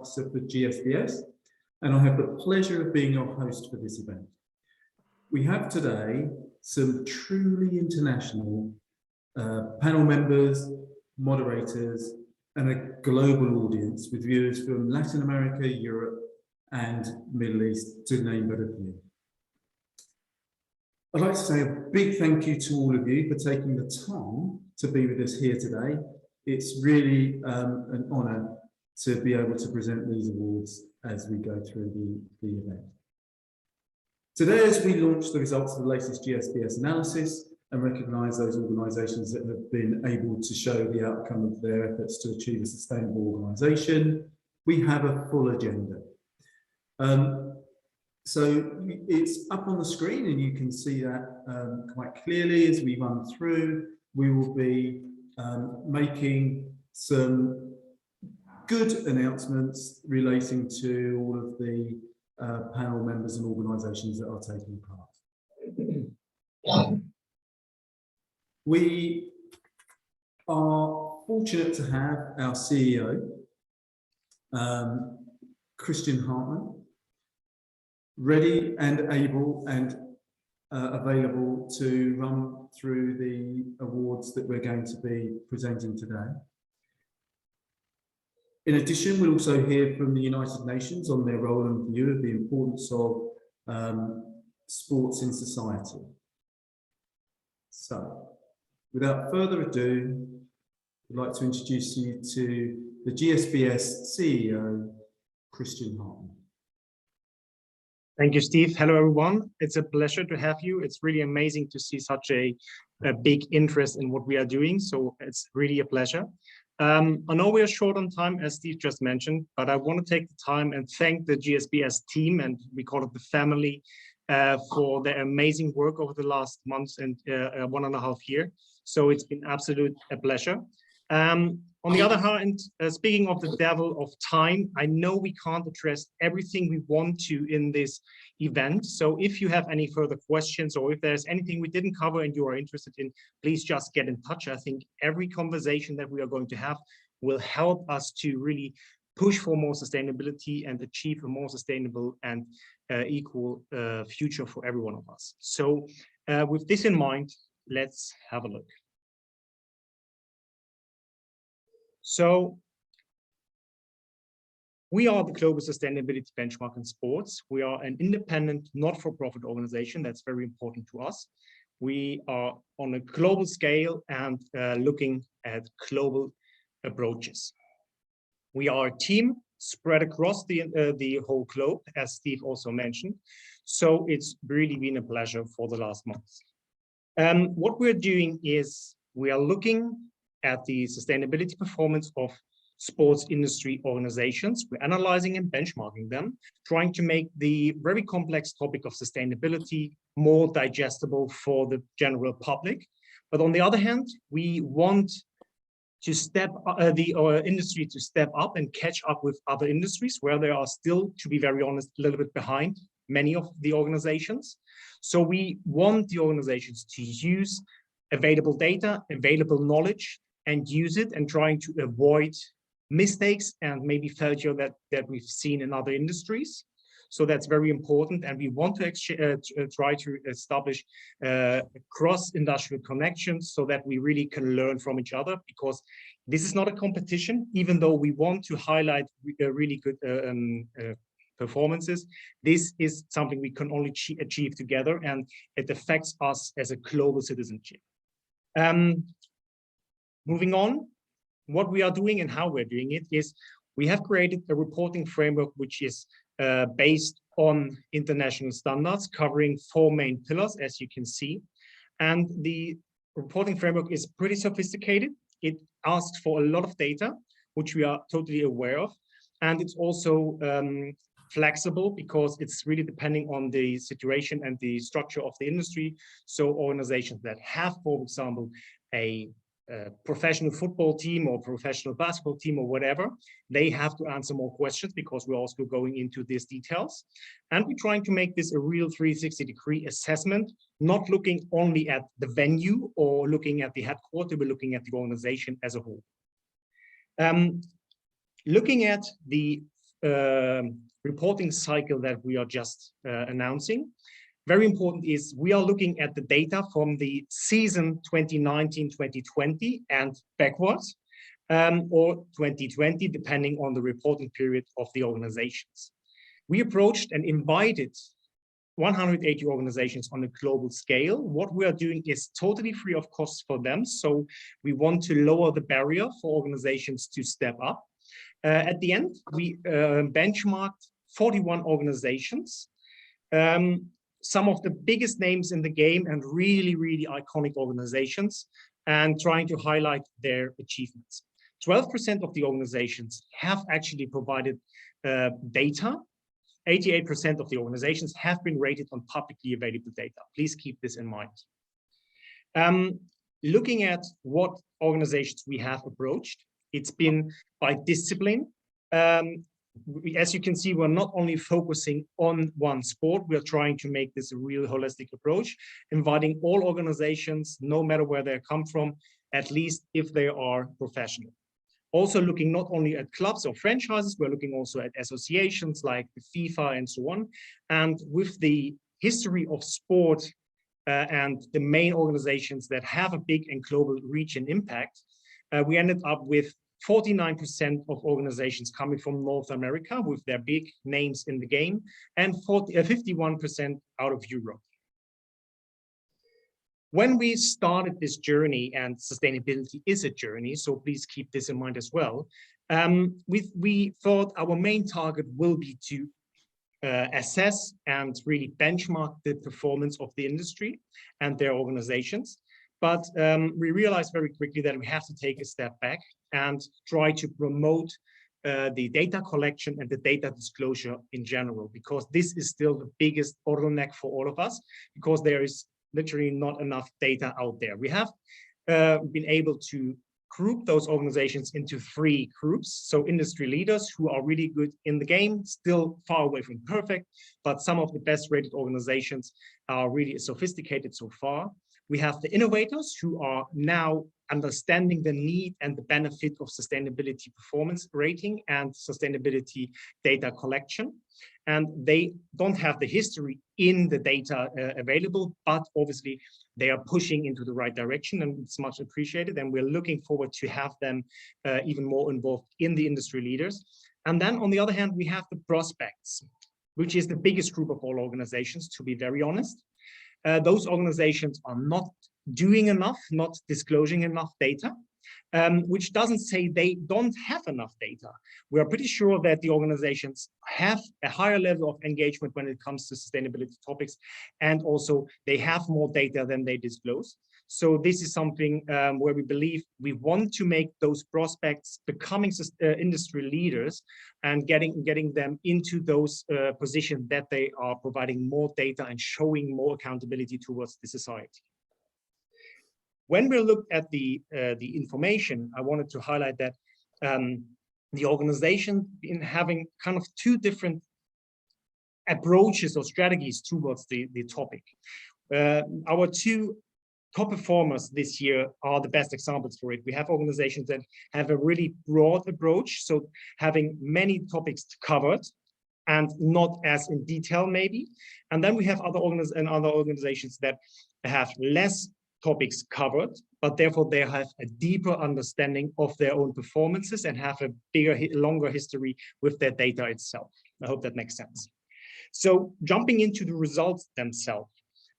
Officer for GSBS, and I have the pleasure of being your host for this event. We have today some truly international panel members, moderators, and a global audience with viewers from Latin America, Europe, and Middle East, to name but a few. I'd like to say a big thank you to all of you for taking the time to be with us here today. It's really an honour to be able to present these awards as we go through the event. Today, as we launch the results of the latest GSBS analysis and recognise those organisations that have been able to show the outcome of their efforts to achieve a sustainable organisation, we have a full agenda. So it's up on the screen and you can see that quite clearly as we run through. We will be making some good announcements relating to all of the panel members and organisations that are taking part. We are fortunate to have our CEO, Christian Hartmann, ready and able and available to run through the awards that we're going to be presenting today. In addition, we'll also hear from the United Nations on their role and view of the importance of sports in society. So, without further ado, I'd like to introduce you to the GSBS CEO, Christian Hartmann. Thank you, Steve. Hello, everyone. It's a pleasure to have you. It's really amazing to see such a big interest in what we are doing. So it's really a pleasure. I know we are short on time, as Steve just mentioned, but I want to take the time and thank the GSBS team, and we call it the family, for their amazing work over the last months and 1.5 years. So it's been absolute a pleasure. On the other hand, speaking of the devil of time, I know we can't address everything we want to in this event. So if you have any further questions or if there's anything we didn't cover and you are interested in, please just get in touch. I think every conversation that we are going to have will help us to really push for more sustainability and achieve a more sustainable and equal future for every one of us. So with this in mind, let's have a look. So we are the Global Sustainability Benchmark in Sports. We are an independent, not-for-profit organization. That's very important to us. We are on a global scale and looking at global approaches. We are a team spread across the whole globe, as Steve also mentioned. So it's really been a pleasure for the last months. What we're doing is we are looking at the sustainability performance of sports industry organizations. We're analyzing and benchmarking them, trying to make the very complex topic of sustainability more digestible for the general public. But on the other hand, we want to the industry to step up and catch up with other industries where they are still, to be very honest, a little bit behind many of the organizations. So we want the organizations to use available data, available knowledge, and use it and trying to avoid mistakes and maybe failure that we've seen in other industries. So that's very important. And we want to try to establish cross-industrial connections so that we really can learn from each other, because this is not a competition, even though we want to highlight really good performances. This is something we can only achieve together, and it affects us as a global citizenship. Moving on, what we are doing and how we're doing it is we have created a reporting framework which is based on international standards covering 4 main pillars, as you can see. And the reporting framework is pretty sophisticated. It asks for a lot of data, which we are totally aware of. And it's also flexible because it's really depending on the situation and the structure of the industry. So organizations that have, for example, a professional football team or professional basketball team or whatever, they have to answer more questions because we're also going into these details. And we're trying to make this a real 360-degree assessment, not looking only at the venue or looking at the headquarters, we're looking at the organization as a whole. Looking at the reporting cycle that we are just announcing. Very important is we are looking at the data from the season 2019-2020 and backwards, or 2020, depending on the reporting period of the organizations. We approached and invited 180 organizations on a global scale. What we are doing is totally free of cost for them. So we want to lower the barrier for organizations to step up. At the end, we benchmarked 41 organizations, some of the biggest names in the game and really, really iconic organizations, and trying to highlight their achievements. 12% of the organizations have actually provided data. 88% of the organizations have been rated on publicly available data. Please keep this in mind. Looking at what organizations we have approached, it's been by discipline. As you can see, we're not only focusing on one sport, we're trying to make this a real holistic approach, inviting all organizations, no matter where they come from, at least if they are professional. Also looking not only at clubs or franchises, we're looking also at associations like the FIFA and so on. And with the history of sport and the main organizations that have a big and global reach and impact, we ended up with 49% of organizations coming from North America with their big names in the game, and 51% out of Europe. When we started this journey, and sustainability is a journey, so please keep this in mind as well, we thought our main target will be to assess and really benchmark the performance of the industry and their organizations. But we realized very quickly that we have to take a step back and try to promote the data collection and the data disclosure in general, because this is still the biggest bottleneck for all of us, because there is literally not enough data out there. We have been able to group those organizations into 3 groups. So industry leaders who are really good in the game, still far away from perfect, but some of the best rated organizations are really sophisticated so far. We have the innovators who are now understanding the need and the benefit of sustainability performance rating and sustainability data collection. And they don't have the history in the data available, but obviously they are pushing into the right direction, and it's much appreciated. And we're looking forward to have them even more involved in the industry leaders. And then on the other hand, we have the prospects, which is the biggest group of all organizations, to be very honest. Those organizations are not doing enough, not disclosing enough data, which doesn't say they don't have enough data. We are pretty sure that the organizations have a higher level of engagement when it comes to sustainability topics, and also they have more data than they disclose. So this is something where we believe we want to make those prospects becoming industry leaders and getting them into those positions that they are providing more data and showing more accountability towards the society. When we look at the information, I wanted to highlight that the organization in having kind of 2 different approaches or strategies towards the topic. Our 2 top performers this year are the best examples for it. We have organizations that have a really broad approach, so having many topics covered and not as in detail maybe. And then we have other organizations that have less topics covered, but therefore they have a deeper understanding of their own performances and have a bigger, longer history with their data itself. I hope that makes sense. So jumping into the results themselves,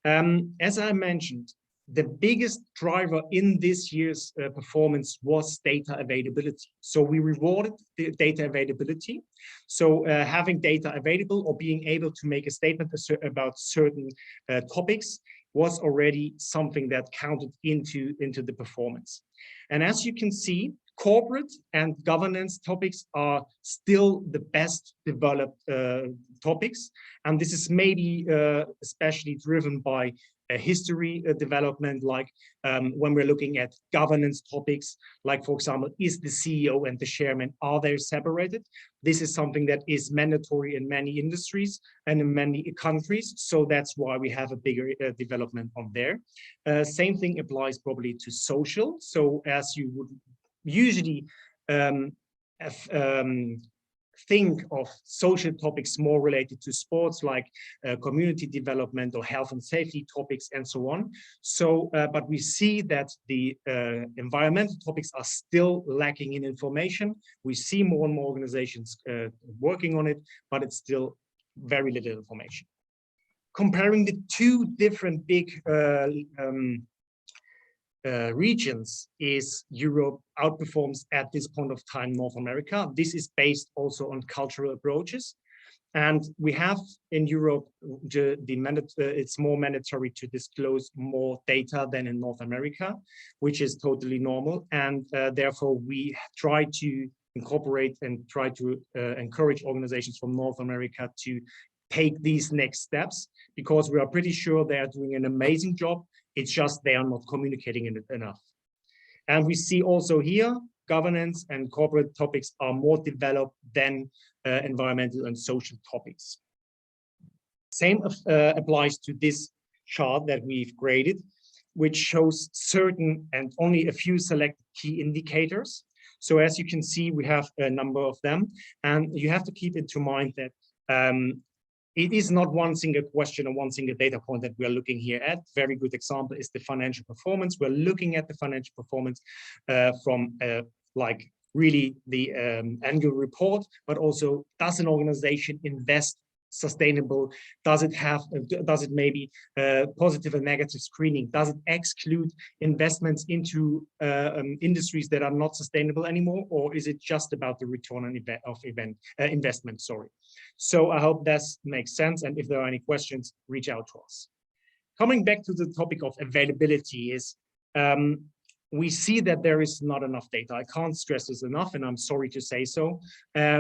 as I mentioned, the biggest driver in this year's performance was data availability. So we rewarded the data availability. So having data available or being able to make a statement about certain topics was already something that counted into the performance. And as you can see, corporate and governance topics are still the best developed topics. And this is maybe especially driven by a history development, like when we're looking at governance topics, like, for example, is the CEO and the chairman, are they separated? This is something that is mandatory in many industries and in many countries. So that's why we have a bigger development on there. Same thing applies probably to social. So as you would usually think of social topics more related to sports, like community development or health and safety topics and so on. So, but we see that the environmental topics are still lacking in information. We see more and more organizations working on it, but it's still very little information. Comparing the two different big regions is Europe outperforms at this point of time North America. This is based also on cultural approaches. And we have in Europe, it's more mandatory to disclose more data than in North America, which is totally normal. And therefore, we try to incorporate and try to encourage organizations from North America to take these next steps, because we are pretty sure they are doing an amazing job. It's just they are not communicating it enough. And we see also here, governance and corporate topics are more developed than environmental and social topics. Same applies to this chart that we've created, which shows certain and only a few selected key indicators. So as you can see, we have a number of them, and you have to keep into mind that it is not one single question or one single data point that we are looking here at. Very good example is the financial performance. We're looking at the financial performance from like really the annual report, but also does an organization invest sustainable? Does it maybe positive and negative screening? Does it exclude investments into industries that are not sustainable anymore? Or is it just about the return on investment? Sorry. So I hope that makes sense. And if there are any questions, reach out to us. Coming back to the topic of availability is, we see that there is not enough data. I can't stress this enough, and I'm sorry to say so.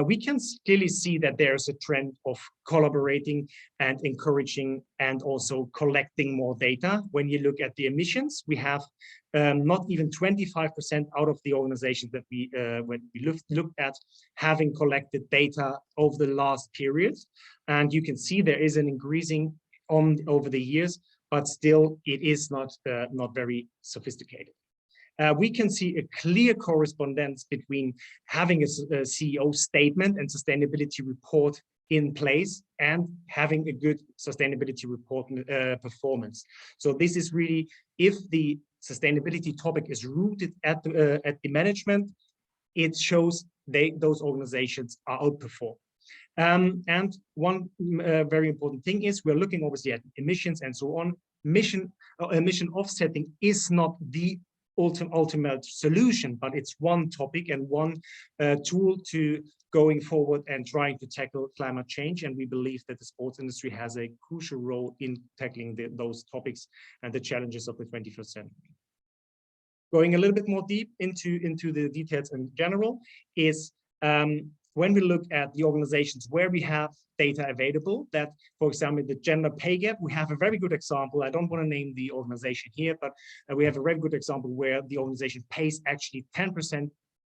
We can clearly see that there's a trend of collaborating and encouraging and also collecting more data. When you look at the emissions, we have not even 25% out of the organizations that we looked at having collected data over the last period. And you can see there is an increasing over the years, but still it is not very sophisticated. We can see a clear correspondence between having a CEO statement and sustainability report in place and having a good sustainability report performance. So this is really, if the sustainability topic is rooted at the management, it shows those organizations are outperformed. And one very important thing is we're looking obviously at emissions and so on. Emission offsetting is not the ultimate solution, but it's one topic and one tool to going forward and trying to tackle climate change. And we believe that the sports industry has a crucial role in tackling those topics and the challenges of the 21st century. Going a little bit more deep into the details in general is when we look at the organizations where we have data available, that, for example, the gender pay gap, we have a very good example. I don't want to name the organization here, but we have a very good example where the organization pays actually 10%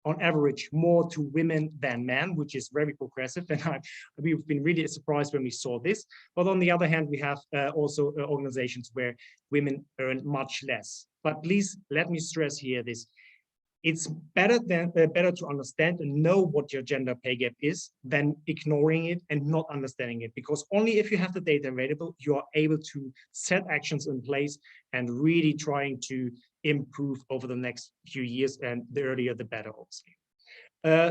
on average more to women than men, which is very progressive. And we've been really surprised when we saw this. But on the other hand, we have also organizations where women earn much less. But please let me stress here this. It's better to understand and know what your gender pay gap is than ignoring it and not understanding it, because only if you have the data available, you are able to set actions in place and really trying to improve over the next few years, and the earlier the better, obviously.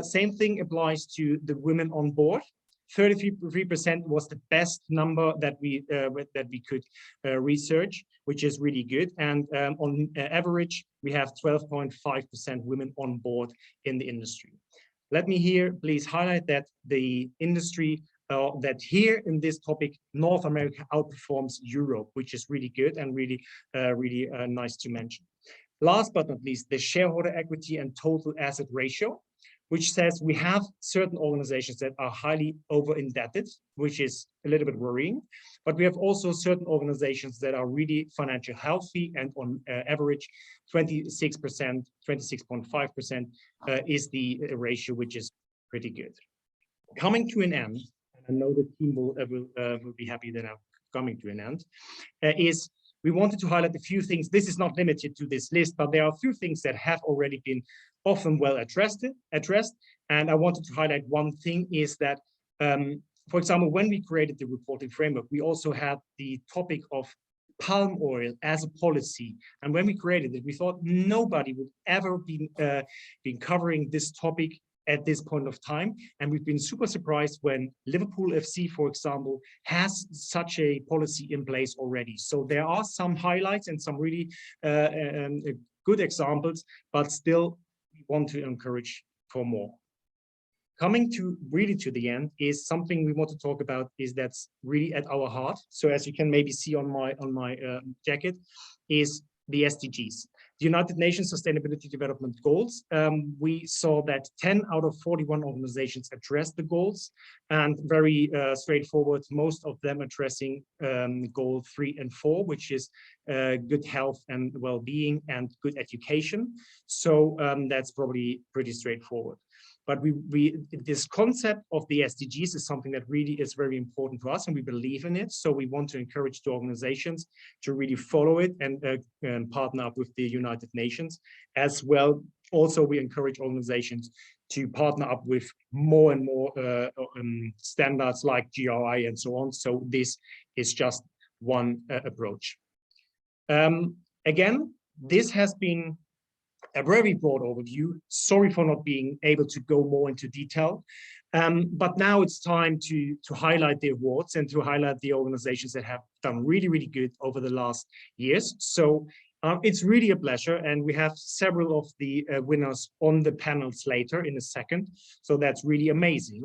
Same thing applies to the women on board. 33% was the best number that we could research, which is really good. And on average, we have 12.5% women on board in the industry. Let me here please highlight that the industry, that here in this topic, North America outperforms Europe, which is really good and really nice to mention. Last but not least, the shareholder equity and total asset ratio, which says we have certain organizations that are highly over-indebted, which is a little bit worrying. But we have also certain organizations that are really financially healthy, and on average, 26%, 26.5% is the ratio, which is pretty good. Coming to an end, and I know the team will be happy that I'm coming to an end, is we wanted to highlight a few things. This is not limited to this list, but there are a few things that have already been often well addressed. And I wanted to highlight one thing is that, for example, when we created the reporting framework, we also had the topic of palm oil as a policy. And when we created it, we thought nobody would ever be covering this topic at this point of time. And we've been super surprised when Liverpool FC, for example, has such a policy in place already. So there are some highlights and some really good examples, but still we want to encourage for more. Coming to really to the end is something we want to talk about is that's really at our heart. So as you can maybe see on my jacket is the SDGs, the United Nations Sustainability Development Goals. We saw that 10 out of 41 organizations addressed the goals, and very straightforward, most of them addressing goal 3 and 4, which is good health and well-being and good education. So that's probably pretty straightforward. But this concept of the SDGs is something that really is very important to us, and we believe in it. So we want to encourage the organizations to really follow it and partner up with the United Nations as well. Also, we encourage organizations to partner up with more and more standards like GRI and so on. So this is just one approach. Again, this has been a very broad overview. Sorry for not being able to go more into detail. But now it's time to highlight the awards and to highlight the organizations that have done really, really good over the last years. So it's really a pleasure. And we have several of the winners on the panels later in a second. So that's really amazing.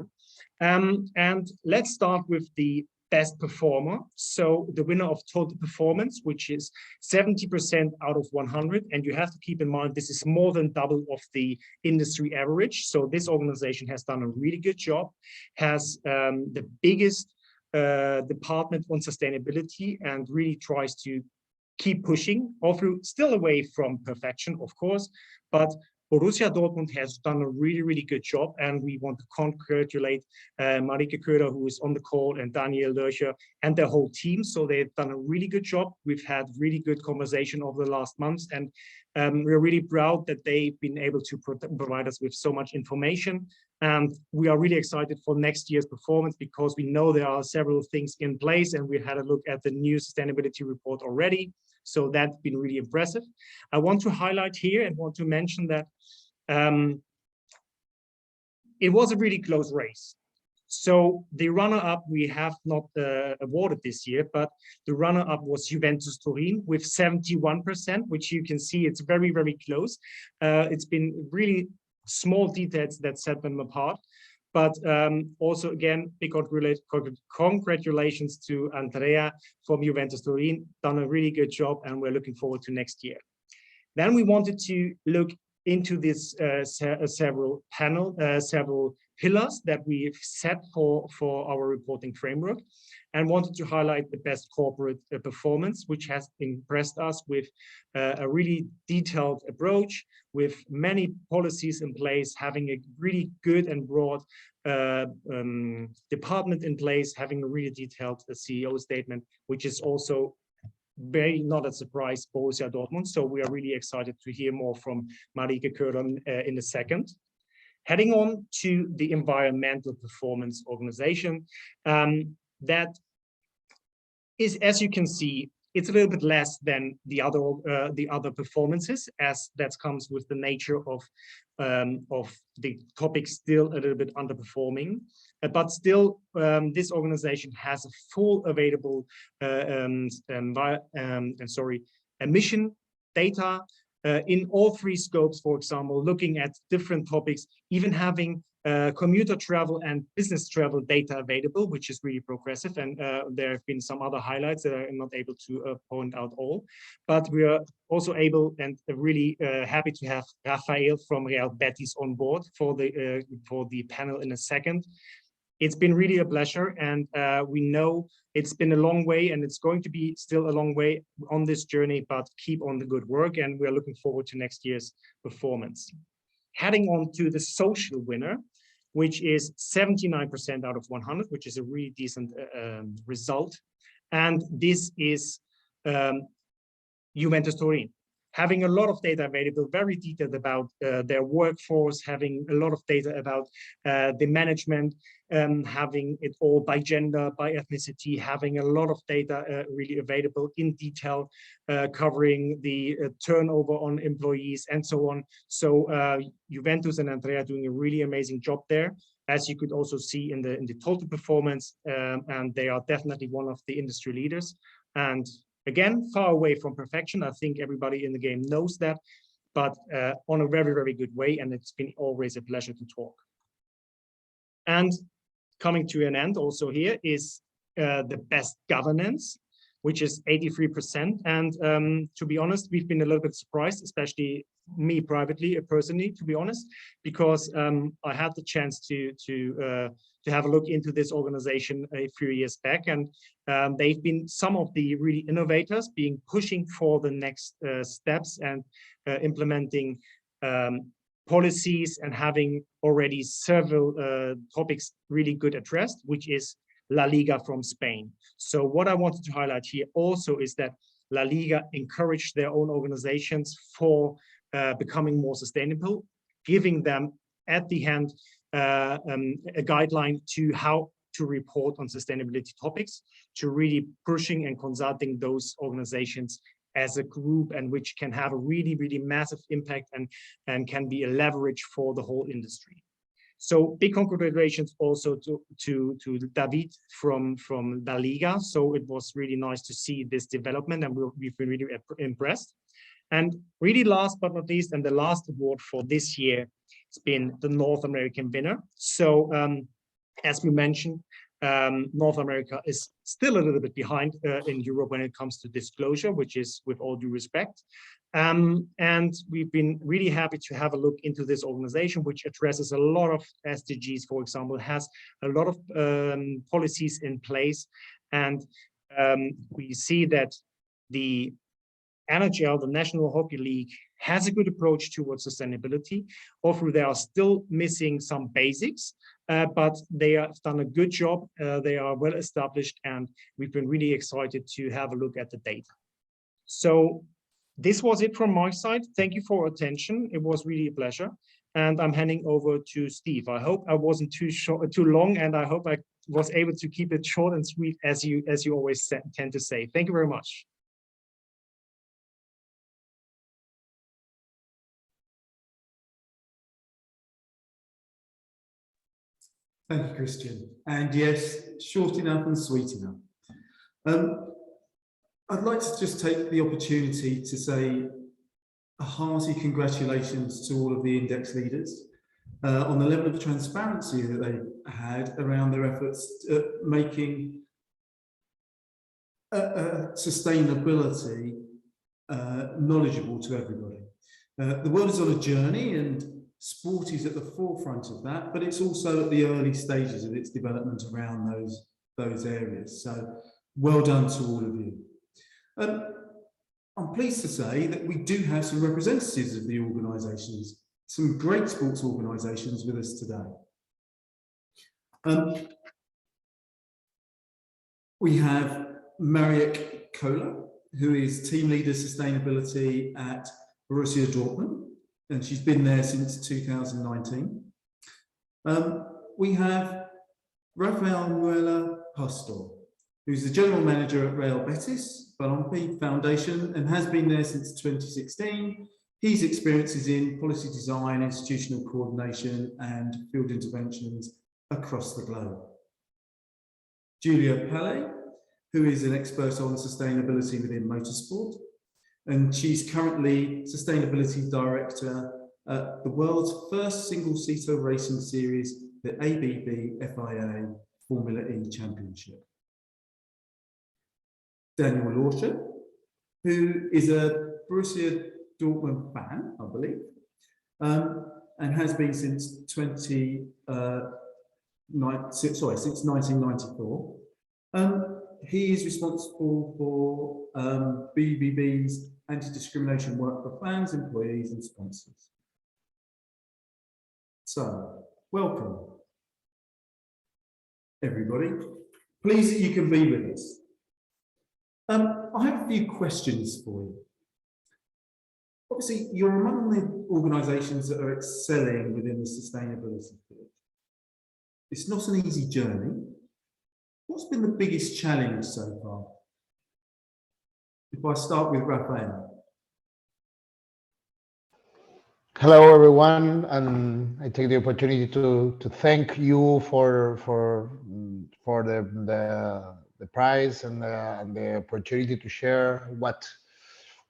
And let's start with the best performer. So the winner of total performance, which is 70% out of 100. And you have to keep in mind, this is more than double of the industry average. So this organization has done a really good job, has the biggest department on sustainability and really tries to keep pushing, although still away from perfection, of course, but Borussia Dortmund has done a really, really good job, and we want to congratulate Marike Köhler, who is on the call, and Daniel Löcher and their whole team. So they've done a really good job. We've had really good conversation over the last months, and we're really proud that they've been able to provide us with so much information. And we are really excited for next year's performance because we know there are several things in place, and we had a look at the new sustainability report already. So that's been really impressive. I want to highlight here and want to mention that it was a really close race. So the runner-up we have not awarded this year, but the runner-up was Juventus Turin with 71%, which you can see it's very, very close. It's been really small details that set them apart. But also, again, big congratulations to Andrea from Juventus Turin, done a really good job, and we're looking forward to next year. Then we wanted to look into this several pillars that we've set for our reporting framework, and wanted to highlight the best corporate performance, which has impressed us with a really detailed approach, with many policies in place, having a really good and broad department in place, having a really detailed CEO statement, which is also very not a surprise Borussia Dortmund. So we are really excited to hear more from Marike Köhler in a second. Heading on to the environmental performance organization, that is, as you can see, it's a little bit less than the other performances, as that comes with the nature of the topic still a little bit underperforming. But still, this organization has a full available emission data in all 3 scopes, for example, looking at different topics, even having commuter travel and business travel data available, which is really progressive. And there have been some other highlights that I'm not able to point out all. But we are also able and really happy to have Rafael from Real Betis on board for the panel in a second. It's been really a pleasure, and we know it's been a long way, and it's going to be still a long way on this journey, but keep on the good work, and we're looking forward to next year's performance. Heading on to the social winner, which is 79% out of 100, which is a really decent result. And this is Juventus Turin. Having a lot of data available, very detailed about their workforce, having a lot of data about the management, having it all by gender, by ethnicity, having a lot of data really available in detail, covering the turnover on employees and so on. So Juventus and Andrea are doing a really amazing job there, as you could also see in the total performance, and they are definitely one of the industry leaders. And again, far away from perfection. I think everybody in the game knows that, but on a very, very good way. And it's been always a pleasure to talk. And coming to an end also here is the best governance, which is 83%. And to be honest, we've been a little bit surprised, especially me privately, personally, to be honest, because I had the chance to have a look into this organization a few years back, and they've been some of the really innovators being pushing for the next steps and implementing policies and having already several topics really good addressed, which is La Liga from Spain. So what I wanted to highlight here also is that La Liga encouraged their own organizations for becoming more sustainable, giving them at the hand a guideline to how to report on sustainability topics, to really pushing and consulting those organizations as a group, and which can have a really, really massive impact and can be a leverage for the whole industry. So big congratulations also to David from La Liga. So it was really nice to see this development, and we've been really impressed. And really last but not least, and the last award for this year, it's been the North American winner. So as we mentioned, North America is still a little bit behind in Europe when it comes to disclosure, which is with all due respect. And we've been really happy to have a look into this organization, which addresses a lot of SDGs, for example, has a lot of policies in place. And we see that the NHL, the National Hockey League, has a good approach towards sustainability. Although they are still missing some basics, but they have done a good job. They are well established, and we've been really excited to have a look at the data. So this was it from my side. Thank you for your attention. It was really a pleasure. And I'm handing over to Steve. I hope I wasn't too long, and I hope I was able to keep it short and sweet, as you always tend to say. Thank you very much. Thank you, Christian. And yes, short enough and sweet enough. I'd like to just take the opportunity to say a hearty congratulations to all of the index leaders on the level of transparency that they had around their efforts at making sustainability knowledgeable to everybody. The world is on a journey, and sport is at the forefront of that, but it's also at the early stages of its development around those areas. So well done to all of you. I'm pleased to say that we do have some representatives of the organisations, some great sports organisations with us today. We have Mariek Kohler, who is Team Leader Sustainability at Borussia Dortmund, and she's been there since 2019. We have Rafael Muela Pastor, who's the General Manager at Real Betis Balompié Foundation and has been there since 2016. His experiences in policy design, institutional coordination, and field interventions across the globe. Julia Pelle, who is an expert on sustainability within motorsport, and she's currently Sustainability Director at the world's first single-seater racing series, the ABB FIA Formula E Championship. Daniel Lorscher, who is a Borussia Dortmund fan, I believe, and has been since 1994. He is responsible for BBB's anti-discrimination work for fans, employees, and sponsors. So, welcome, everybody. Pleased that you can be with us. I have a few questions for you. Obviously, you're among the organisations that are excelling within the sustainability field. It's not an easy journey. What's been the biggest challenge so far? If I start with Raphael. Hello, everyone, and I take the opportunity to thank you for the prize and the opportunity to share what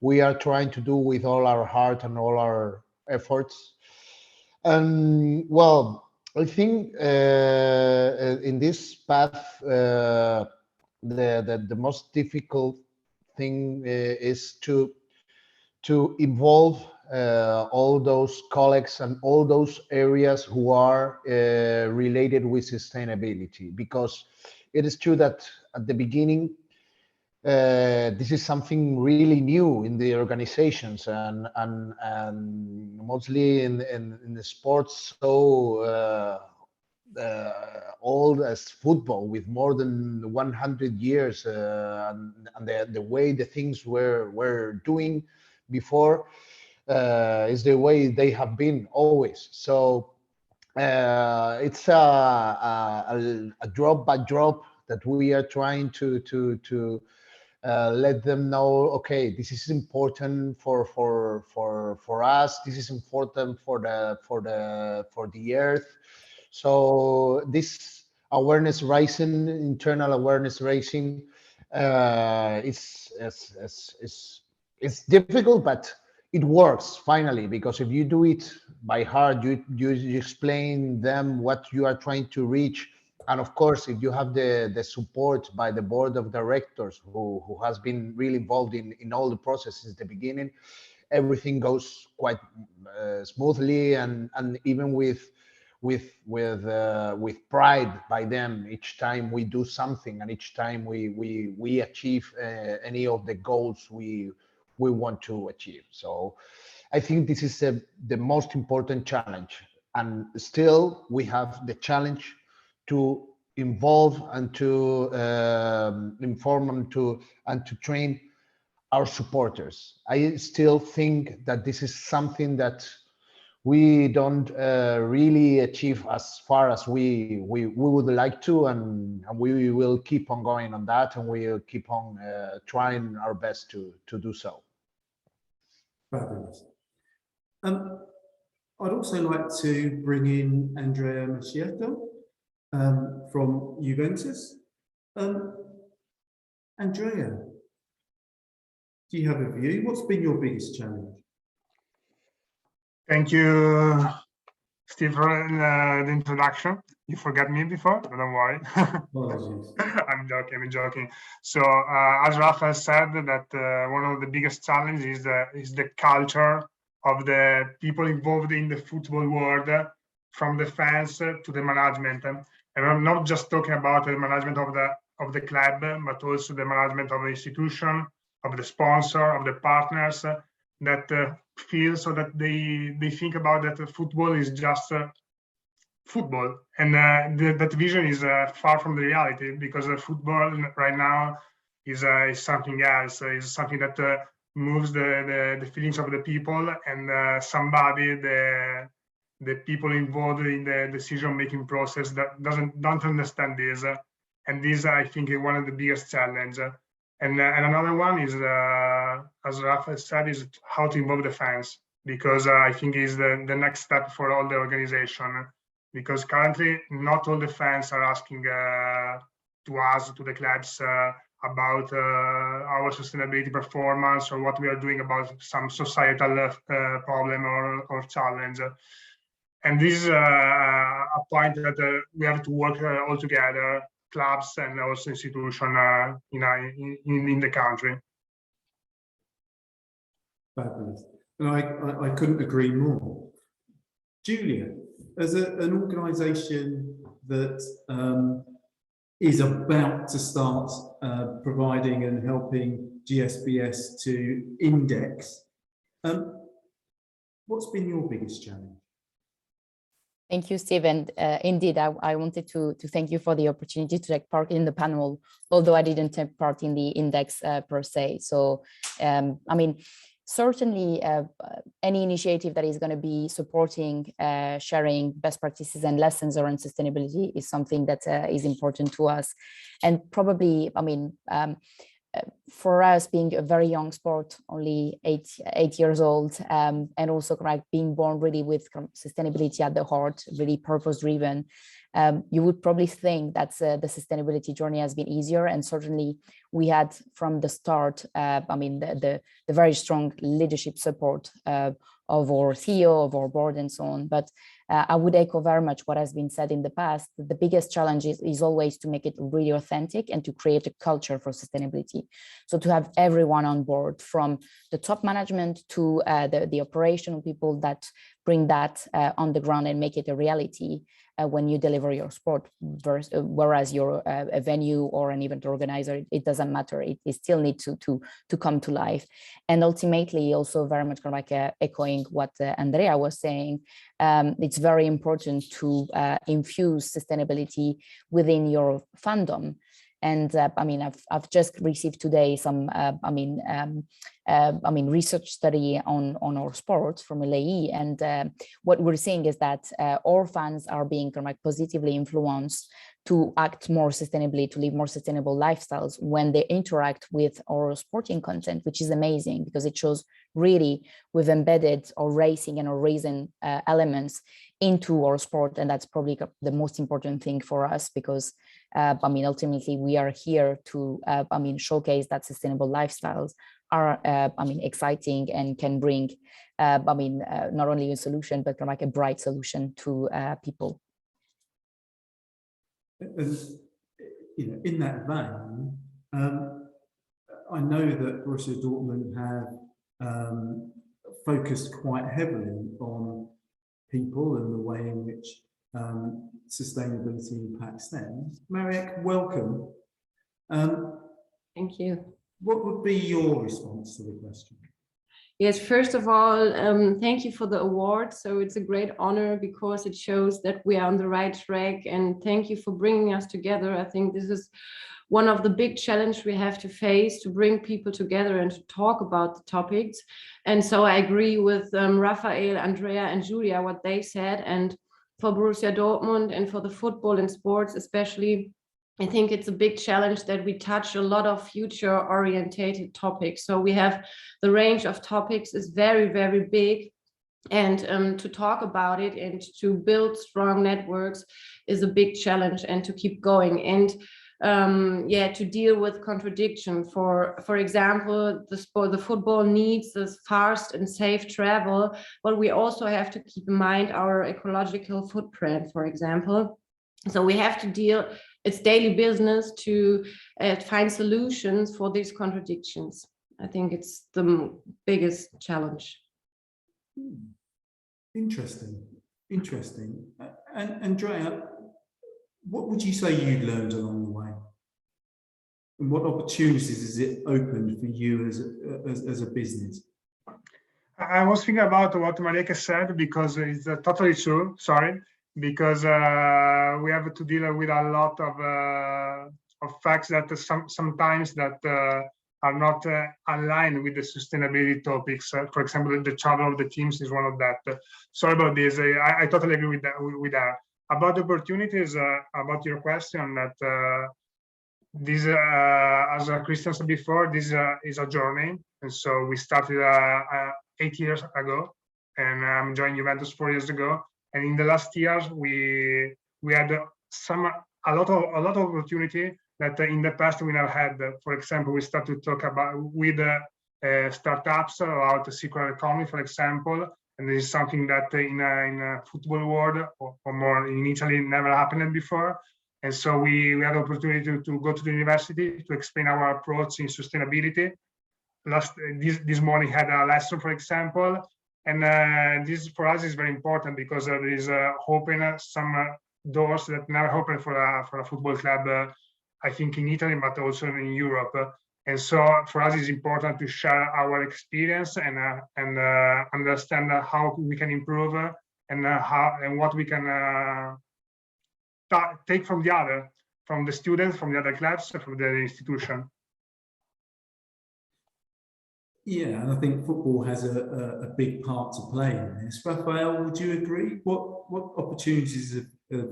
we are trying to do with all our heart and all our efforts. And well, I think in this path, the most difficult thing is to involve all those colleagues and all those areas who are related with sustainability, because it is true that at the beginning this is something really new in the organizations and mostly in the sports so old as football, with more than 100 years, and the way the things were doing before is the way they have been always. So it's a drop by drop that we are trying to let them know, okay, this is important for us, this is important for the earth. So this awareness raising, internal awareness raising, it's difficult, but it works finally, because if you do it by heart, you explain them what you are trying to reach. And of course, if you have the support by the board of directors who has been really involved in all the processes at the beginning, everything goes quite smoothly, and even with pride by them each time we do something, and each time we achieve any of the goals we want to achieve. So I think this is the most important challenge, and still we have the challenge to involve and to inform and to train our supporters. I still think that this is something that we don't really achieve as far as we would like to, and we will keep on going on that, and we will keep on trying our best to do so. Fabulous. I'd also like to bring in Andrea Mascietto from Juventus. Andrea, do you have a view? What's been your biggest challenge? Thank you, Steve, for the introduction. You forgot me before, but don't worry. Apologies. I'm joking. So, as Rafael said, that one of the biggest challenges is the culture of the people involved in the football world, from the fans to the management. And I'm not just talking about the management of the club, but also the management of the institution, of the sponsor, of the partners, that feel so that they think about that football is just football, and that vision is far from the reality, because football right now is something else, is something that moves the feelings of the people, and somebody, the people involved in the decision-making process, that don't understand this, and this, I think, is one of the biggest challenge. And another one is, as Rafael said, is how to involve the fans, because I think is the next step for all the organization, because currently not all the fans are asking to us, to the clubs, about our sustainability performance, or what we are doing about some societal problem or challenge. And this is a point that we have to work all together, clubs and also institution in the country. Fabulous. And I couldn't agree more. Julia, as an organisation that is about to start providing and helping GSBS to index, what's been your biggest challenge? Thank you, Steve. And indeed, I wanted to thank you for the opportunity to take part in the panel, although I didn't take part in the index per se. So, I mean, certainly any initiative that is going to be supporting sharing best practices and lessons around sustainability is something that is important to us. And probably, I mean, for us, being a very young sport, only eight years old, and also being born really with sustainability at the heart, really purpose driven, you would probably think that the sustainability journey has been easier. And certainly we had from the start, I mean, the very strong leadership support of our CEO, of our board and so on. But I would echo very much what has been said in the past. The biggest challenge is always to make it really authentic and to create a culture for sustainability. So to have everyone on board, from the top management to the operational people that bring that on the ground and make it a reality when you deliver your sport, whereas you're a venue or an event organizer, it doesn't matter. It still needs to come to life. And ultimately, also very much kind of like echoing what Andrea was saying, it's very important to infuse sustainability within your fandom. And I mean, I've just received today some, research study on our sport from LAE, and what we're seeing is that our fans are being kind of like positively influenced to act more sustainably, to live more sustainable lifestyles when they interact with our sporting content, which is amazing because it shows really we've embedded our racing and our racing elements into our sport, and that's probably the most important thing for us because ultimately we are here to showcase that sustainable lifestyles are exciting and can bring not only a solution but kind of like a bright solution to people. And, you know, in that vein, I know that Borussia Dortmund have focused quite heavily on people and the way in which sustainability impacts them. Mariek, welcome. Thank you. What would be your response to the question? Yes, first of all, thank you for the award. So it's a great honor because it shows that we are on the right track, and thank you for bringing us together. I think this is one of the big challenges we have to face, to bring people together and to talk about the topics. And so I agree with Raphael, Andrea and Julia, what they said. And for Borussia Dortmund and for the football and sports especially, I think it's a big challenge that we touch a lot of future orientated topics. So we have the range of topics is very, very big. And to talk about it and to build strong networks is a big challenge, and to keep going. And to deal with contradiction. For example, the football needs this fast and safe travel, but we also have to keep in mind our ecological footprint, for example. So we have to deal, it's daily business to find solutions for these contradictions. I think it's the biggest challenge. Interesting. And Andrea, what would you say you learned along the way? And what opportunities has it opened for you as a business? I was thinking about what Marieke said because it's totally true. Sorry, because we have to deal with a lot of facts that sometimes that are not aligned with the sustainability topics. For example, the travel of the teams is one of that. Sorry about this. I totally agree with that. About opportunities, about your question, that this, as Christian said before, this is a journey, and so we started 8 years ago, and I'm joined Juventus 4 years ago. And in the last years, we had a lot of opportunity that in the past we never had. For example, we started to talk about with startups about the circular economy, for example. And this is something that in a football world or more in Italy never happened before. And so we had the opportunity to go to the university to explain our approach in sustainability. This morning had a lesson, for example, and this for us is very important because there is open some doors that never opened for a football club, I think in Italy, but also in Europe. And so for us, it's important to share our experience and understand how we can improve and what we can take from the students, from the other clubs, from the institution. Yeah, and I think football has a big part to play in this. Raphael, would you agree? What opportunities have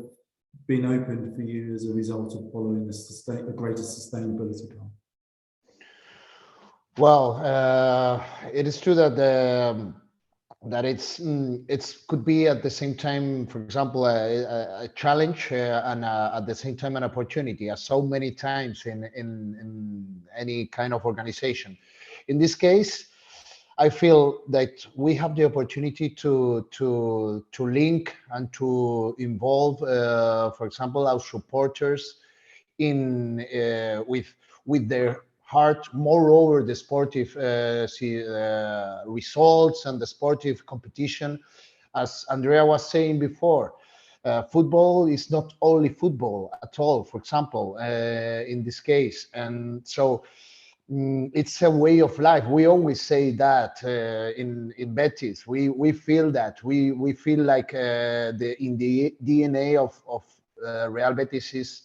been opened for you as a result of following a greater sustainability goal? Well, it is true that that it's could be at the same time, for example, a challenge and at the same time an opportunity, as so many times in any kind of organization. In this case, I feel that we have the opportunity to link and to involve, for example, our supporters in with their heart more over the sportive results and the sportive competition. As Andrea was saying before, football is not only football at all, for example, in this case. And so it's a way of life. We always say that in Betis. We feel that. We feel like in the DNA of Real Betis is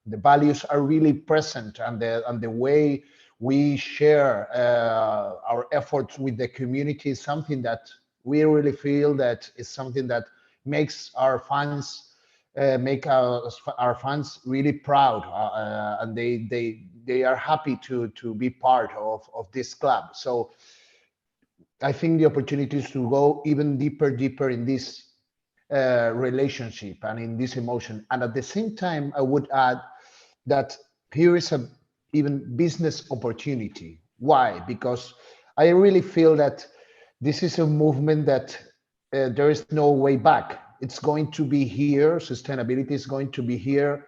the values are really present, and the way we share our efforts with the community is something that we really feel that is something that makes our fans make our fans really proud, and they are happy to be part of this club. So I think the opportunity is to go even deeper in this relationship and in this emotion. And at the same time, I would add that here is a even business opportunity. Why? Because I really feel that this is a movement that there is no way back. It's going to be here. Sustainability is going to be here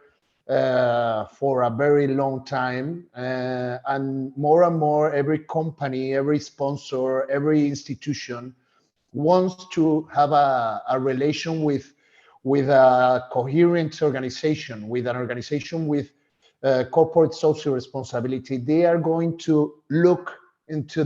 for a very long time. And more, every company, every sponsor, every institution wants to have a relation with a coherent organization, with an organization with corporate social responsibility. They are going to look into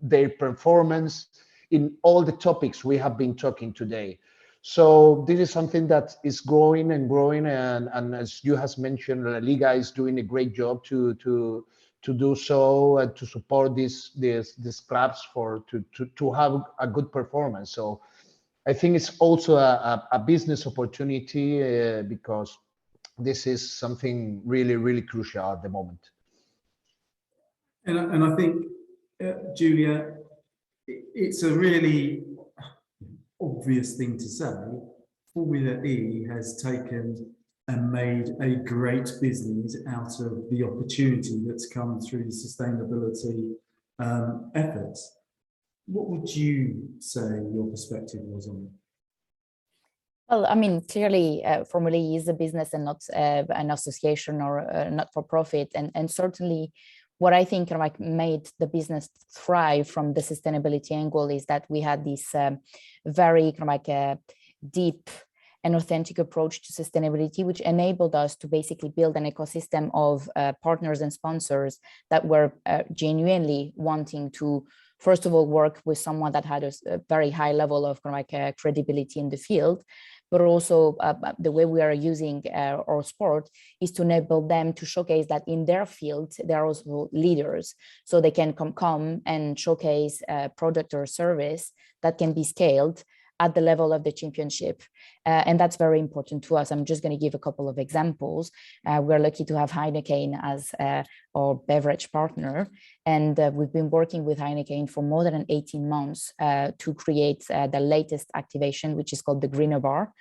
their performance in all the topics we have been talking today. So this is something that is growing and growing, and as you has mentioned, La Liga is doing a great job to do so and to support these clubs to have a good performance. So I think it's also a business opportunity because this is something really crucial at the moment. And I think, Julia, it's a really obvious thing to say. Formula E has taken and made a great business out of the opportunity that's come through the sustainability efforts. What would you say your perspective was on it? Well, I mean, clearly, Formula E is a business and not an association or not for profit, and certainly, what I think like made the business thrive from the sustainability angle is that we had this very deep and authentic approach to sustainability, which enabled us to basically build an ecosystem of partners and sponsors that were genuinely wanting to, first of all, work with someone that had a very high level of credibility in the field, but also the way we are using our sport is to enable them to showcase that in their field, they're also leaders. So they can come and showcase a product or service that can be scaled at the level of the championship. And that's very important to us. I'm just going to give a couple of examples. We're lucky to have Heineken as our beverage partner. And we've been working with Heineken for more than 18 months to create the latest activation, which is called the Greener Bar.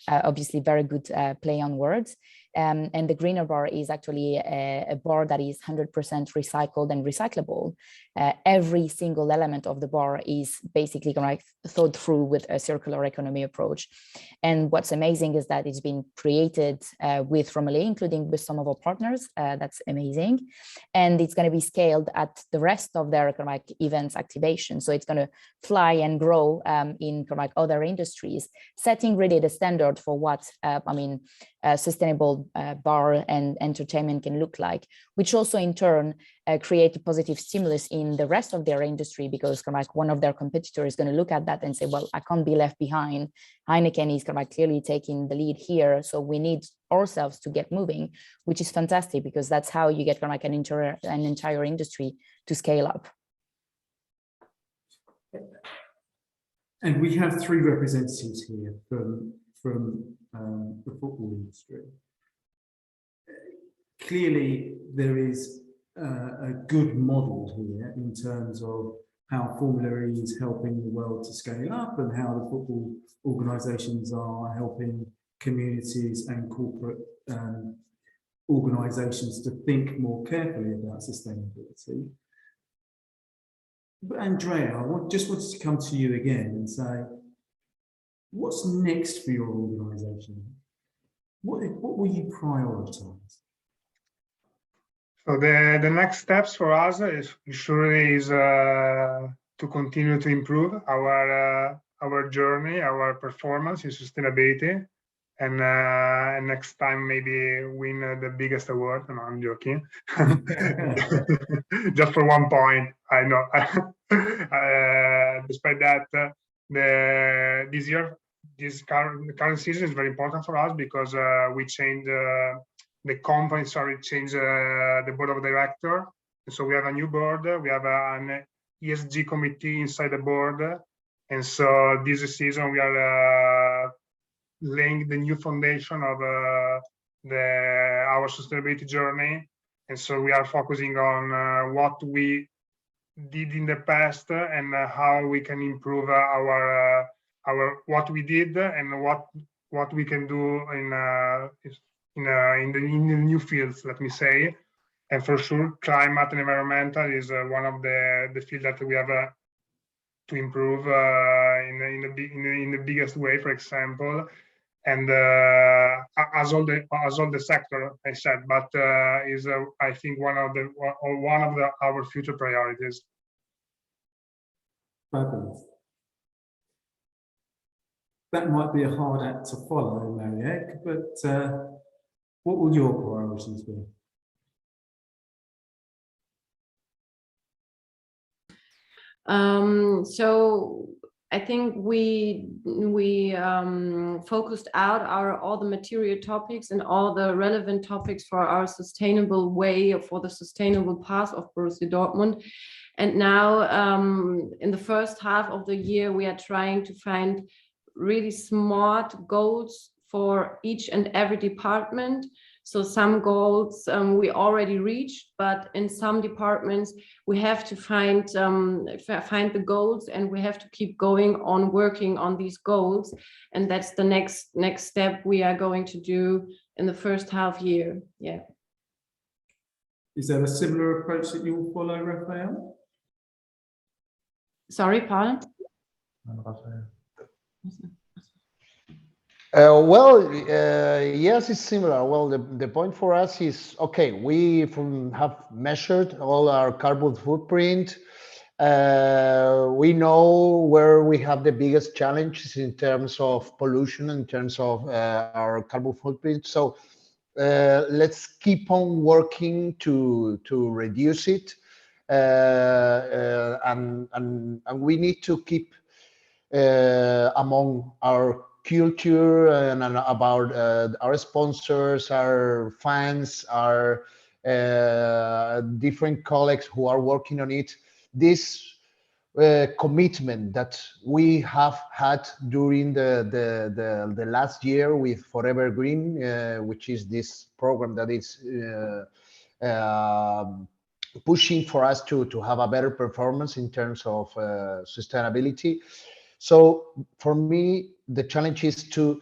Obviously, very good play on words. And the Greener Bar is actually a bar that is 100% recycled and recyclable. Every single element of the bar is basically thought through with a circular economy approach. And what's amazing is that it's been created with Formula E, including with some of our partners. That's amazing. And it's going to be scaled at the rest of their events activation. So it's going to fly and grow in other industries, setting really the standard for what sustainable bar and entertainment can look like, which also in turn create a positive stimulus in the rest of their industry, because kind of like one of their competitors is going to look at that and say, well, I can't be left behind. Heineken is kind of like clearly taking the lead here, so we need ourselves to get moving, which is fantastic, because that's how you get kind of like an entire industry to scale up. And we have 3 representatives here from the football industry. Clearly, there is a good model here in terms of how Formula E is helping the world to scale up, and how the football organisations are helping communities and corporate organisations to think more carefully about sustainability. But Andrea, I just wanted to come to you again and say, what's next for your organisation? What will you prioritise? So the next steps for us is to continue to improve our journey, our performance in sustainability, and next time maybe win the biggest award. No, I'm joking. Just for 1 point, I know. Despite that, this current season is very important for us, because we changed the company. Changed the board of directors. So we have a new board. We have an ESG committee inside the board, and so this season we are laying the new foundation of our sustainability journey. And so we are focusing on what we did in the past, and how we can improve our what we did, and what we can do in the new fields, let me say. And for sure, climate and environmental is one of the fields that we have to improve in the biggest way, for example. And as all the sector, I said, but is I think one of our future priorities. Fabulous. That might be a hard act to follow, Mariette, but what will your priorities be? So I think we focused out all the material topics and all the relevant topics for our sustainable way, for the sustainable path of Borussia Dortmund. And now in the first half of the year, we are trying to find really smart goals for each and every department. So some goals we already reached, but in some departments we have to find the goals, and we have to keep going on working on these goals. And that's the next step we are going to do in the first half year. Yeah. Is there a similar approach that you will follow, Raphael? Sorry, Paul? Yes, it's similar. Well, the point for us is, okay, we have measured all our carbon footprint. We know where we have the biggest challenges in terms of pollution, in terms of our carbon footprint. So let's keep on working to reduce it. And we need to keep among our culture and about our sponsors, our fans, our different colleagues who are working on it, this commitment that we have had during the last year with Forever Green, which is this program that is pushing for us to have a better performance in terms of sustainability. So for me, the challenge is to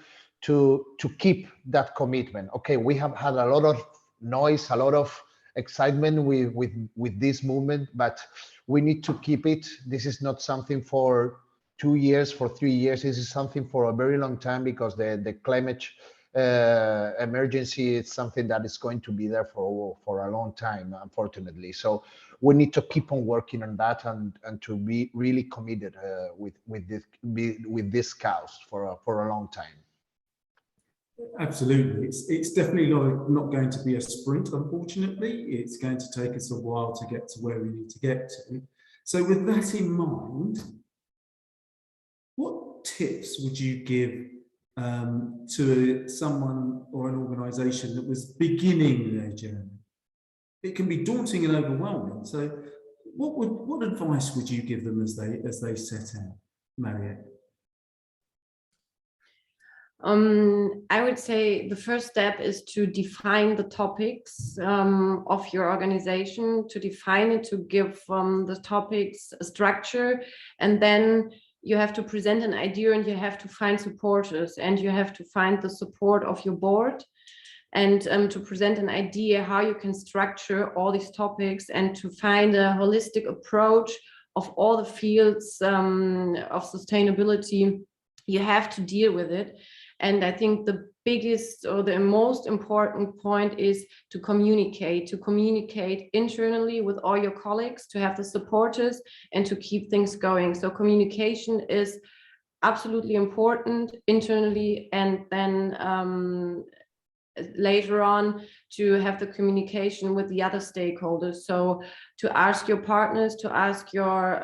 keep that commitment. Okay, we have had a lot of noise, a lot of excitement with this movement, but we need to keep it. This is not something for 2 years, for 3 years. This is something for a very long time, because the climate emergency is something that is going to be there for a long time, unfortunately. So we need to keep on working on that, and to be really committed with this cause for a long time. Absolutely. It's definitely not going to be a sprint, unfortunately. It's going to take us a while to get to where we need to get to. So with that in mind, what tips would you give to someone or an organisation that was beginning their journey? It can be daunting and overwhelming. So what advice would you give them as they set out, Mariette? I would say the first step is to define the topics of your organization, to define it, to give the topics a structure, and then you have to present an idea and you have to find supporters and you have to find the support of your board and to present an idea how you can structure all these topics and to find a holistic approach of all the fields of sustainability. You have to deal with it. And I think the biggest or the most important point is to communicate internally with all your colleagues, to have the supporters and to keep things going. So communication is absolutely important internally, and then later on to have the communication with the other stakeholders. So to ask your partners, to ask your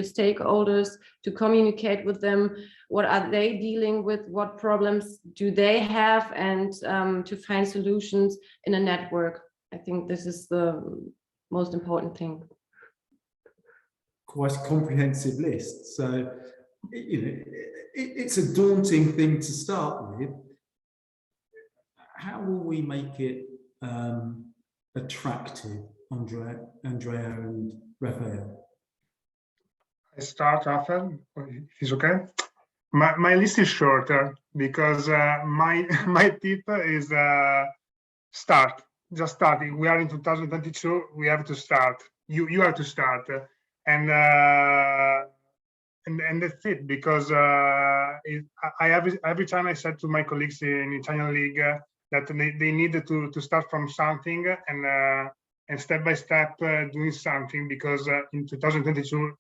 stakeholders, to communicate with them, what are they dealing with, what problems do they have, and to find solutions in a network. I think this is the most important thing. Quite a comprehensive list. So, it's a daunting thing to start with. How will we make it attractive, Andrea and Raphael? I start, Raphael, if it's okay. My list is shorter because my tip is start. Just starting. We are in 2022. We have to start. You have to start, and that's it. Because every time I said to my colleagues in Italian league that they needed to start from something and step by step doing something, because in 2022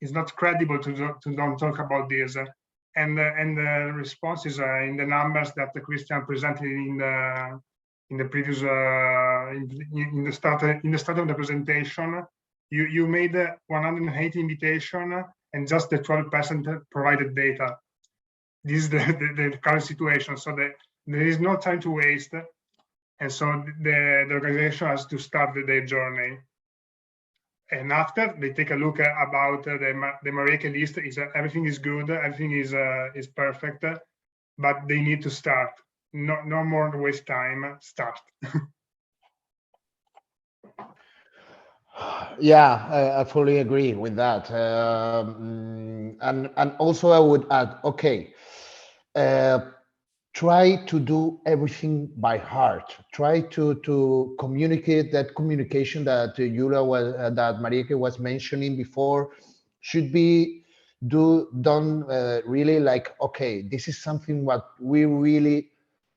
is not credible to don't talk about this. And the responses are in the numbers that Christian presented in the previous in the start of the presentation. You made 180 invitation and just the 12% provided data. This is the current situation. So there is no time to waste, and so the organization has to start their journey. And after they take a look about the Marieke list, everything is good, everything is perfect, but they need to start. No more waste time. Start. Yeah, I fully agree with that. And also I would add, okay, try to do everything by heart. Try to communicate. That communication that that Marieke was mentioning before should be done really like, okay, this is something what we really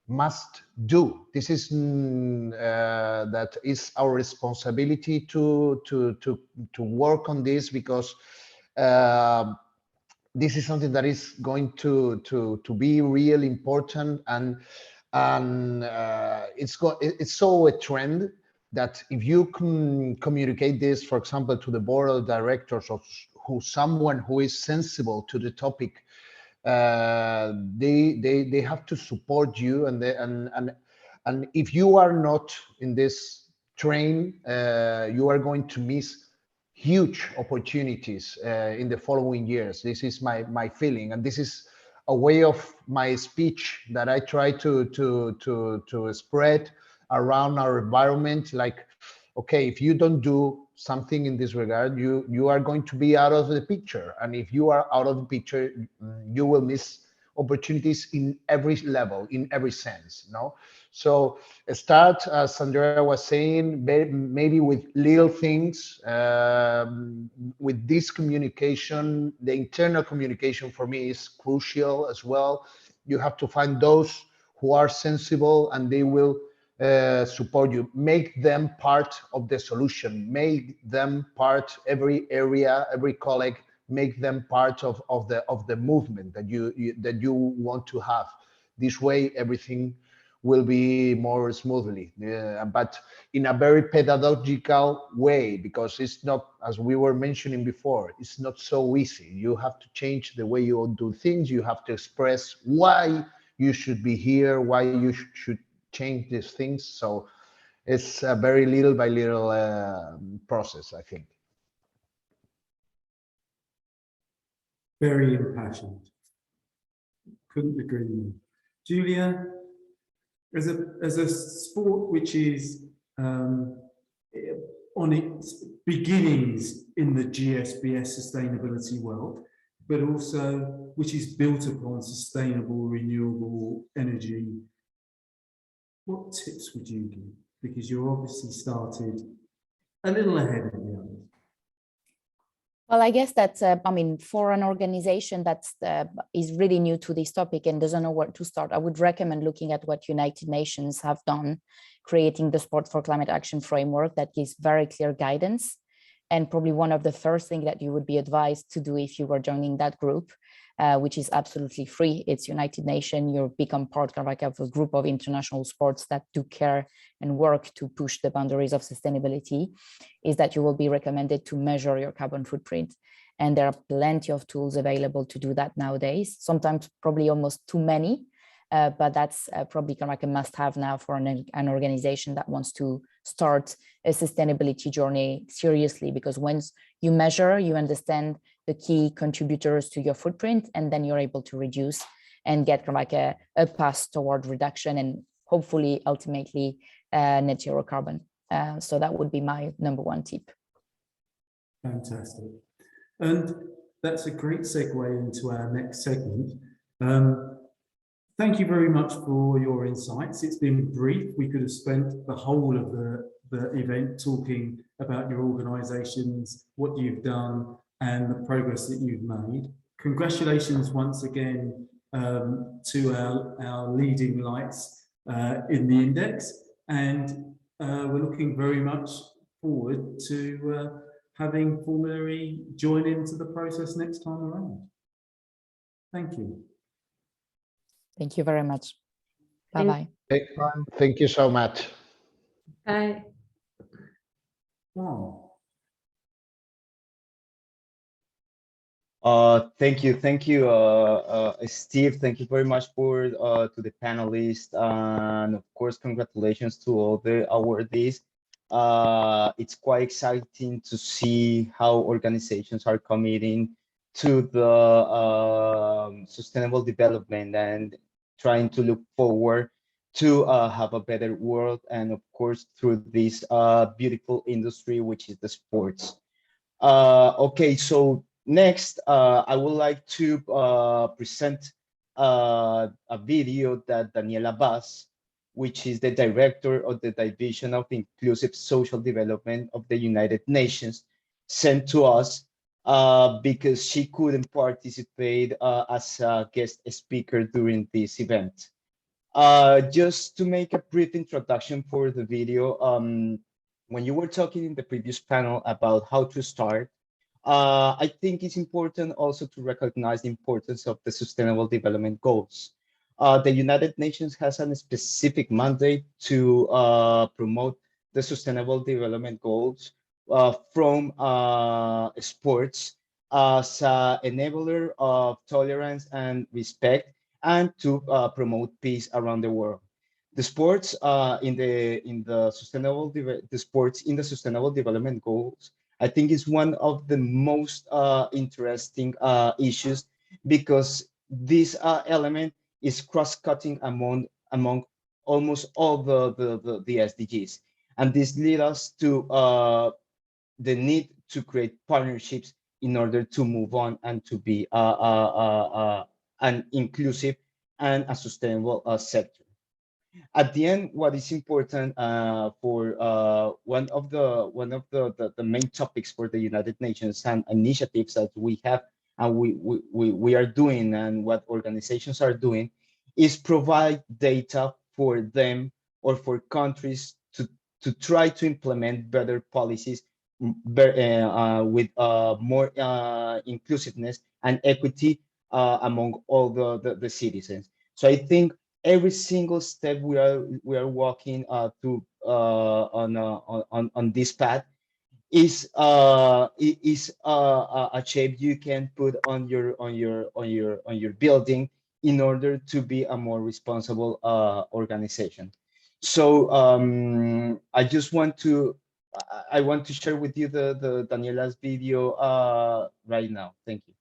must do. This is that is our responsibility to work on this, because this is something that is going to be real important, and it's so a trend that if you can communicate this, for example, to the board of directors or someone who is sensible to the topic, they have to support you, and if you are not in this train, you are going to miss huge opportunities in the following years. This is my feeling, and this is a way of my speech that I try to spread around our environment. Like, okay, if you don't do something in this regard, you are going to be out of the picture, and if you are out of the picture, you will miss opportunities in every level, in every sense. No, so start, as Andrea was saying, maybe with little things. With this communication, the internal communication for me is crucial as well. You have to find those who are sensible, and they will support you. Make them part of the solution. Make them part, every area, every colleague, make them part of the movement that you want to have. This way, everything will be more smoothly, but in a very pedagogical way, because it's not, as we were mentioning before, it's not so easy. You have to change the way you do things. You have to express why you should be here, why you should change these things. So it's a very little by little process, I think. Very impassioned. Couldn't agree more. Julia, as a sport which is on its beginnings in the GSBS sustainability world, but also which is built upon sustainable, renewable energy, what tips would you give? Because you obviously started a little ahead of the others. Well, I guess that's, I mean, for an organization that is really new to this topic and doesn't know where to start, I would recommend looking at what United Nations have done, creating the Sport for Climate Action framework that gives very clear guidance. And probably one of the first things that you would be advised to do if you were joining that group, which is absolutely free. It's United Nations. You become part of a group of international sports that do care and work to push the boundaries of sustainability, is that you will be recommended to measure your carbon footprint. And there are plenty of tools available to do that nowadays, sometimes probably almost too many, but that's probably kind of like a must-have now for an organization that wants to start a sustainability journey seriously, because once you measure, you understand the key contributors to your footprint, and then you're able to reduce and get kind of like a path toward reduction and hopefully ultimately net zero carbon. So that would be my #1 tip. Fantastic. And that's a great segue into our next segment. Thank you very much for your insights. It's been brief. We could have spent the whole of the event talking about your organisations, what you've done, and the progress that you've made. Congratulations once again to our leading lights in the index, and we're looking very much forward to having Formulary join into the process next time around. Thank you. Thank you very much. Bye-bye. Thank you so much. Bye. Wow. Thank you, Steve. Thank you very much for to the panelists, and of course, congratulations to all the awardees. It's quite exciting to see how organizations are committing to the sustainable development and trying to look forward to have a better world, and of course, through this beautiful industry, which is the sports. Okay, so next, I would like to present a video that Daniela Vaz, which is the director of the Division of Inclusive Social Development of the United Nations, sent to us because she couldn't participate as a guest speaker during this event. Just to make a brief introduction for the video, when you were talking in the previous panel about how to start, I think it's important also to recognize the importance of the Sustainable Development Goals. The United Nations has a specific mandate to promote the Sustainable Development Goals from sports as an enabler of tolerance and respect, and to promote peace around the world. The sports in the Sustainable Development Goals, I think, is one of the most interesting issues, because this element is cross-cutting among almost all the SDGs, and this leads us to the need to create partnerships in order to move on and to be an inclusive and a sustainable sector. At the end, what is important for one of the main topics for the United Nations and initiatives that we have and we are doing, and what organizations are doing, is provide data for them or for countries to try to implement better policies with more inclusiveness and equity among all the citizens. So I think every single step we are walking through on this path is a shape you can put on your building in order to be a more responsible organization. So I just want to I want to share with you the Daniela's video right now. Thank you.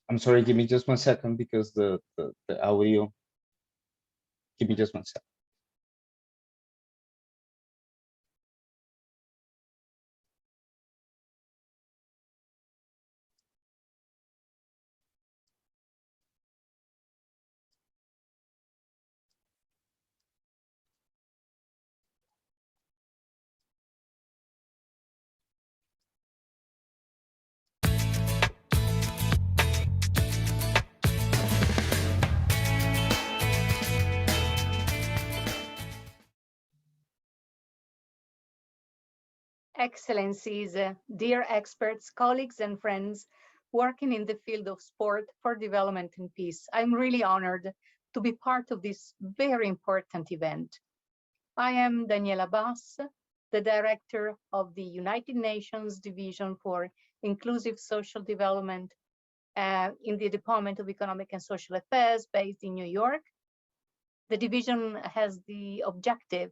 I'm sorry, give me just 1 second because the audio. Give me just 1 second. Excellencies, dear experts, colleagues, and friends working in the field of sport for development and peace. I'm really honored to be part of this very important event. I am Daniela Bass, the director of the United Nations Division for Inclusive Social Development in the Department of Economic and Social Affairs based in New York. The division has the objective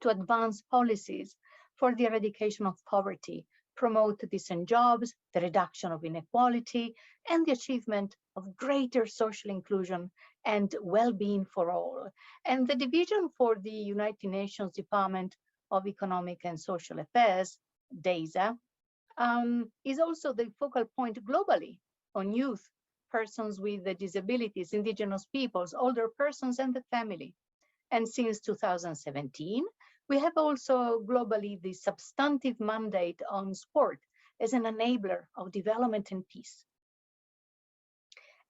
to advance policies for the eradication of poverty, promote decent jobs, the reduction of inequality, and the achievement of greater social inclusion and well-being for all. And the division for the United Nations Department of Economic and Social Affairs, DESA, is also the focal point globally on youth, persons with disabilities, indigenous peoples, older persons, and the family. And since 2017, we have also globally the substantive mandate on sport as an enabler of development and peace.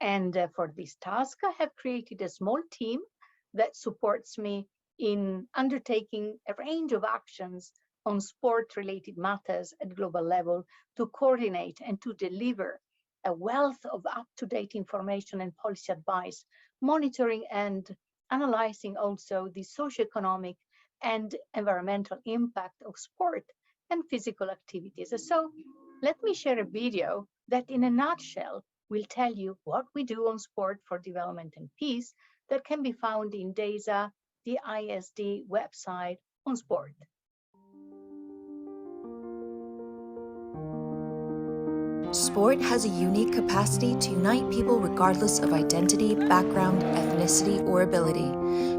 And for this task, I have created a small team that supports me in undertaking a range of actions on sport-related matters at global level to coordinate and to deliver a wealth of up-to-date information and policy advice, monitoring and analyzing also the socioeconomic and environmental impact of sport and physical activities. So let me share a video that in a nutshell will tell you what we do on sport for development and peace that can be found in DESA, the ISD website on sport. Sport has a unique capacity to unite people regardless of identity, background, ethnicity, or ability.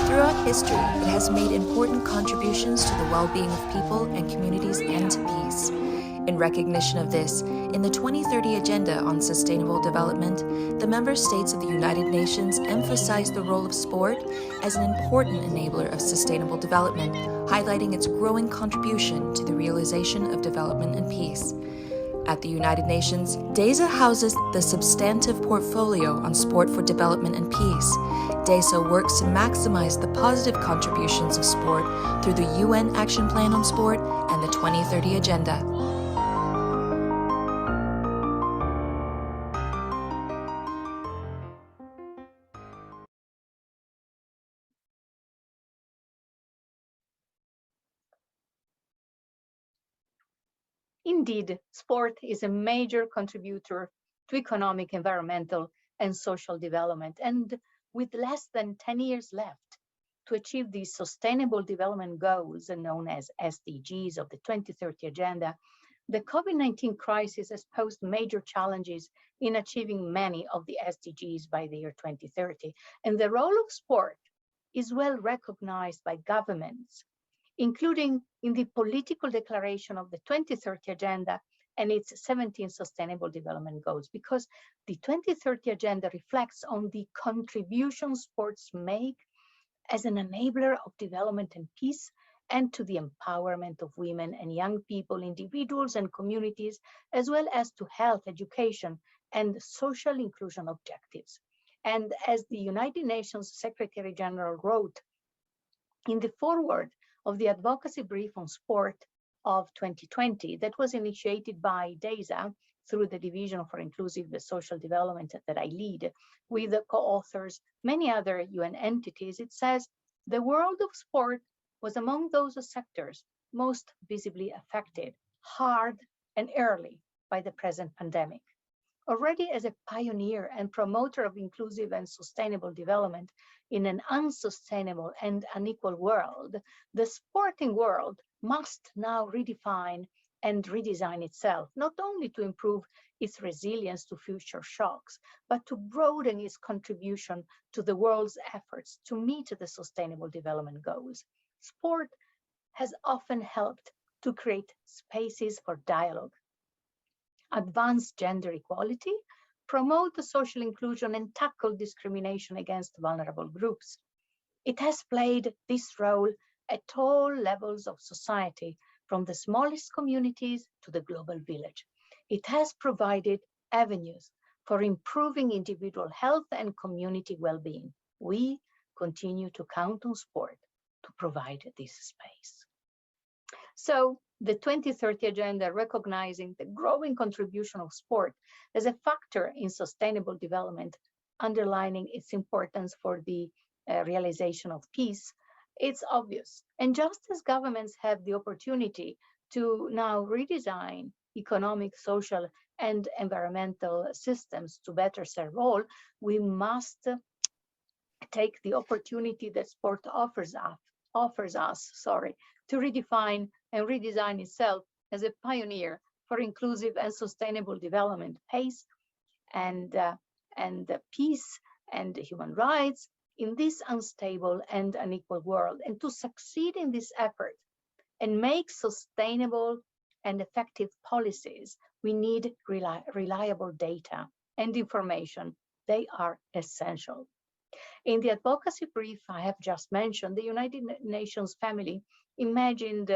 Throughout history, it has made important contributions to the well-being of people and communities and to peace. In recognition of this, in the 2030 Agenda on Sustainable Development, the member states of the United Nations emphasize the role of sport as an important enabler of sustainable development, highlighting its growing contribution to the realization of development and peace. At the United Nations, DESA houses the substantive portfolio on sport for development and peace. DESA works to maximize the positive contributions of sport through the UN Action Plan on Sport and the 2030 Agenda. Indeed, sport is a major contributor to economic, environmental, and social development. And with less than 10 years left to achieve the Sustainable Development Goals known as SDGs of the 2030 Agenda, The COVID-19 crisis has posed major challenges in achieving many of the SDGs by the year 2030, and the role of sport is well recognized by governments, including in the political declaration of the 2030 Agenda and its 17 Sustainable Development Goals, because the 2030 Agenda reflects on the contribution sports make as an enabler of development and peace, and to the empowerment of women and young people, individuals and communities, as well as to health, education, and social inclusion objectives. And as the United Nations Secretary General wrote in the foreword of the advocacy brief on sport of 2020 that was initiated by DESA through the Division for Inclusive Social Development that I lead, with the co-authors, many other UN entities, it says, the world of sport was among those sectors most visibly affected, hard and early by the present pandemic. Already as a pioneer and promoter of inclusive and sustainable development in an unsustainable and unequal world, the sporting world must now redefine and redesign itself, not only to improve its resilience to future shocks, but to broaden its contribution to the world's efforts to meet the sustainable development goals. Sport has often helped to create spaces for dialogue, advance gender equality, promote the social inclusion, and tackle discrimination against vulnerable groups. It has played this role at all levels of society, from the smallest communities to the global village. It has provided avenues for improving individual health and community well-being. We continue to count on sport to provide this space. So the 2030 Agenda, recognizing the growing contribution of sport as a factor in sustainable development, underlining its importance for the realization of peace, it's obvious. And just as governments have the opportunity to now redesign economic, social, and environmental systems to better serve all, we must take the opportunity that sport offers us, to redefine and redesign itself as a pioneer for inclusive and sustainable development, pace and peace and human rights in this unstable and unequal world. And to succeed in this effort and make sustainable and effective policies, we need reliable data and information. They are essential. In the advocacy brief I have just mentioned, the United Nations family imagined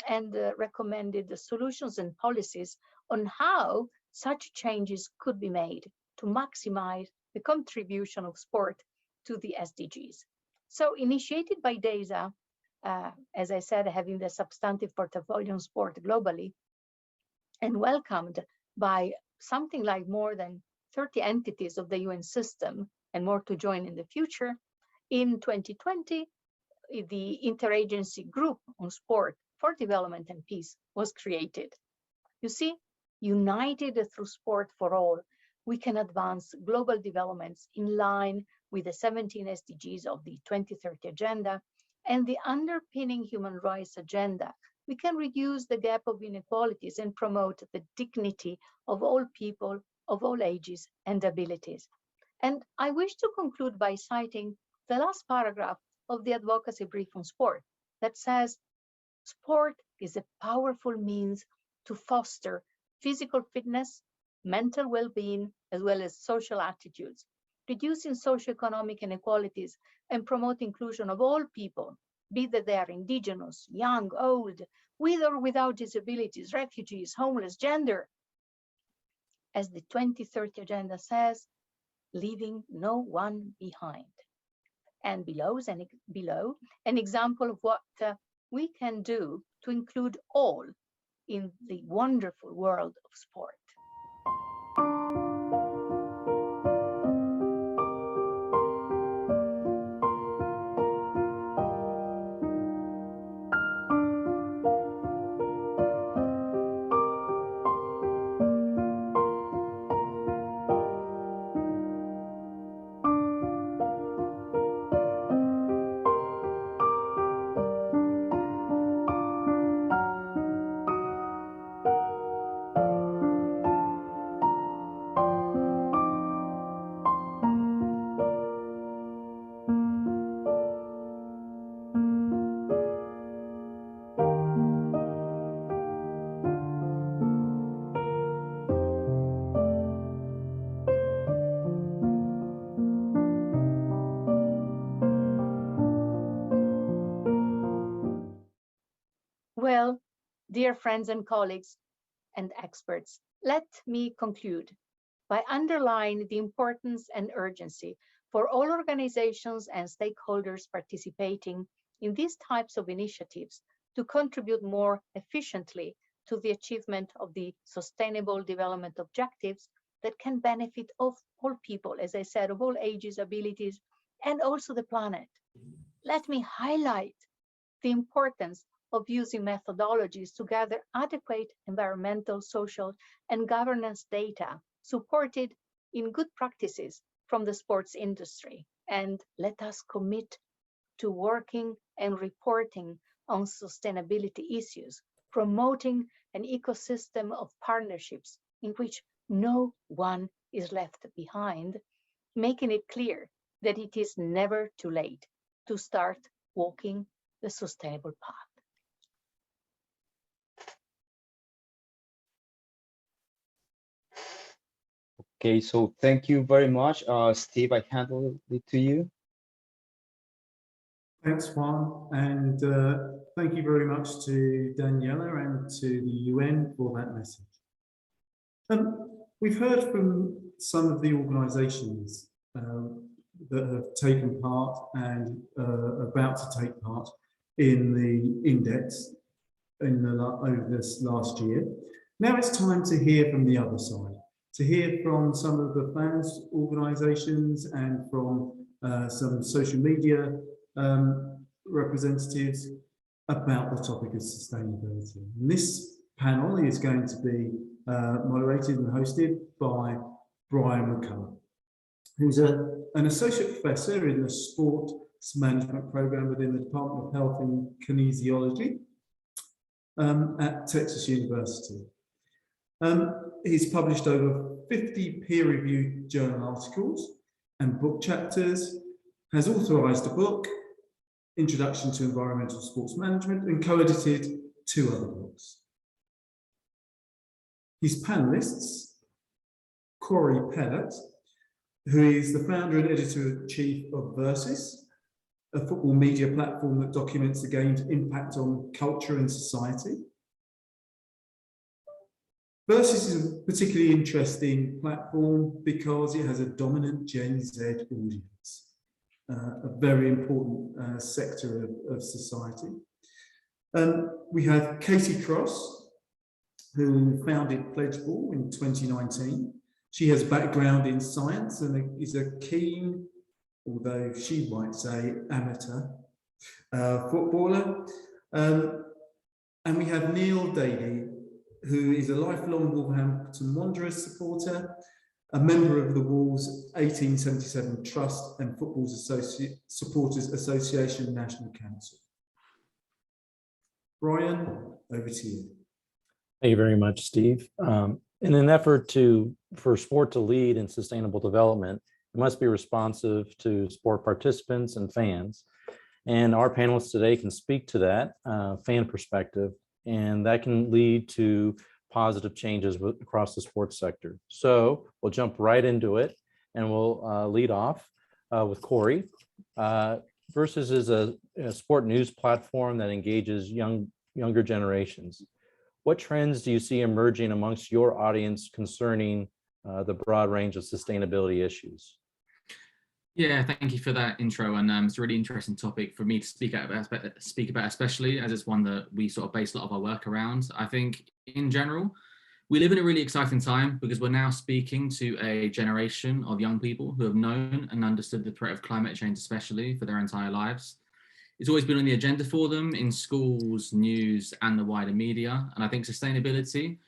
and recommended the solutions and policies on how such changes could be made to maximize the contribution of sport to the SDGs. So initiated by DESA, as I said, having the substantive portfolio on sport globally, and welcomed by something like more than 30 entities of the UN system, and more to join in the future, in 2020, the Interagency Group on Sport for Development and Peace was created. You see, united through sport for all, we can advance global developments in line with the 17 SDGs of the 2030 Agenda and the underpinning human rights agenda. We can reduce the gap of inequalities and promote the dignity of all people, of all ages and abilities. And I wish to conclude by citing the last paragraph of the advocacy brief on sport that says, sport is a powerful means to foster physical fitness, mental well-being, as well as social attitudes, reducing socioeconomic inequalities and promote inclusion of all people, be that they are indigenous, young, old, with or without disabilities, refugees, homeless, gender. As the 2030 Agenda says, leaving no one behind. And below an example of what we can do to include all in the wonderful world of sport. Well, dear friends and colleagues and experts, let me conclude by underlining the importance and urgency for all organizations and stakeholders participating in these types of initiatives to contribute more efficiently to the achievement of the Sustainable Development Objectives that can benefit of all people, as I said, of all ages, abilities, and also the planet. Let me highlight the importance of using methodologies to gather adequate environmental, social, and governance data supported in good practices from the sports industry. And let us commit to working and reporting on sustainability issues, promoting an ecosystem of partnerships in which no one is left behind, making it clear that it is never too late to start walking the sustainable path. Okay, so thank you very much. Steve, I handle it to you. Thanks, Juan, and thank you very much to Daniela and to the UN for that message. We've heard from some of the organisations that have taken part and about to take part in the index over this last year. Now it's time to hear from the other side, to hear from some of the fans organisations and from some social media representatives about the topic of sustainability. And this panel is going to be moderated and hosted by Brian McCullough, who's an associate professor in the sports management program within the Department of Health and Kinesiology at Texas University. He's published over 50 peer-reviewed journal articles and book chapters, has authorised a book, Introduction to Environmental Sports Management, and co-edited 2 other books. His panelists, Corey Pellet, who is the founder and editor-in-chief of Versus, a football media platform that documents the game's impact on culture and society. Versus is a particularly interesting platform because it has a dominant Gen Z audience, a very important sector of society. We have Katie Cross, who founded Pledgeball in 2019. She has a background in science and is a keen, although she might say amateur, footballer. And we have Neil Daly, who is a lifelong Wolverhampton Wanderers supporter, a member of the Wolves 1877 Trust and Football Supporters Association National Council. Brian, over to you. Thank you very much, Steve. In an effort for sport to lead in sustainable development, it must be responsive to sport participants and fans. And our panelists today can speak to that fan perspective, and that can lead to positive changes across the sports sector. So we'll jump right into it, and we'll lead off with Corey. Versus is a sport news platform that engages younger generations. What trends do you see emerging amongst your audience concerning the broad range of sustainability issues? Yeah, thank you for that intro, and it's a really interesting topic for me to speak about, especially as it's one that we sort of base a lot of our work around. I think in general, we live in a really exciting time because we're now speaking to a generation of young people who have known and understood the threat of climate change, especially for their entire lives. It's always been on the agenda for them in schools, news, and the wider media. And I think sustainability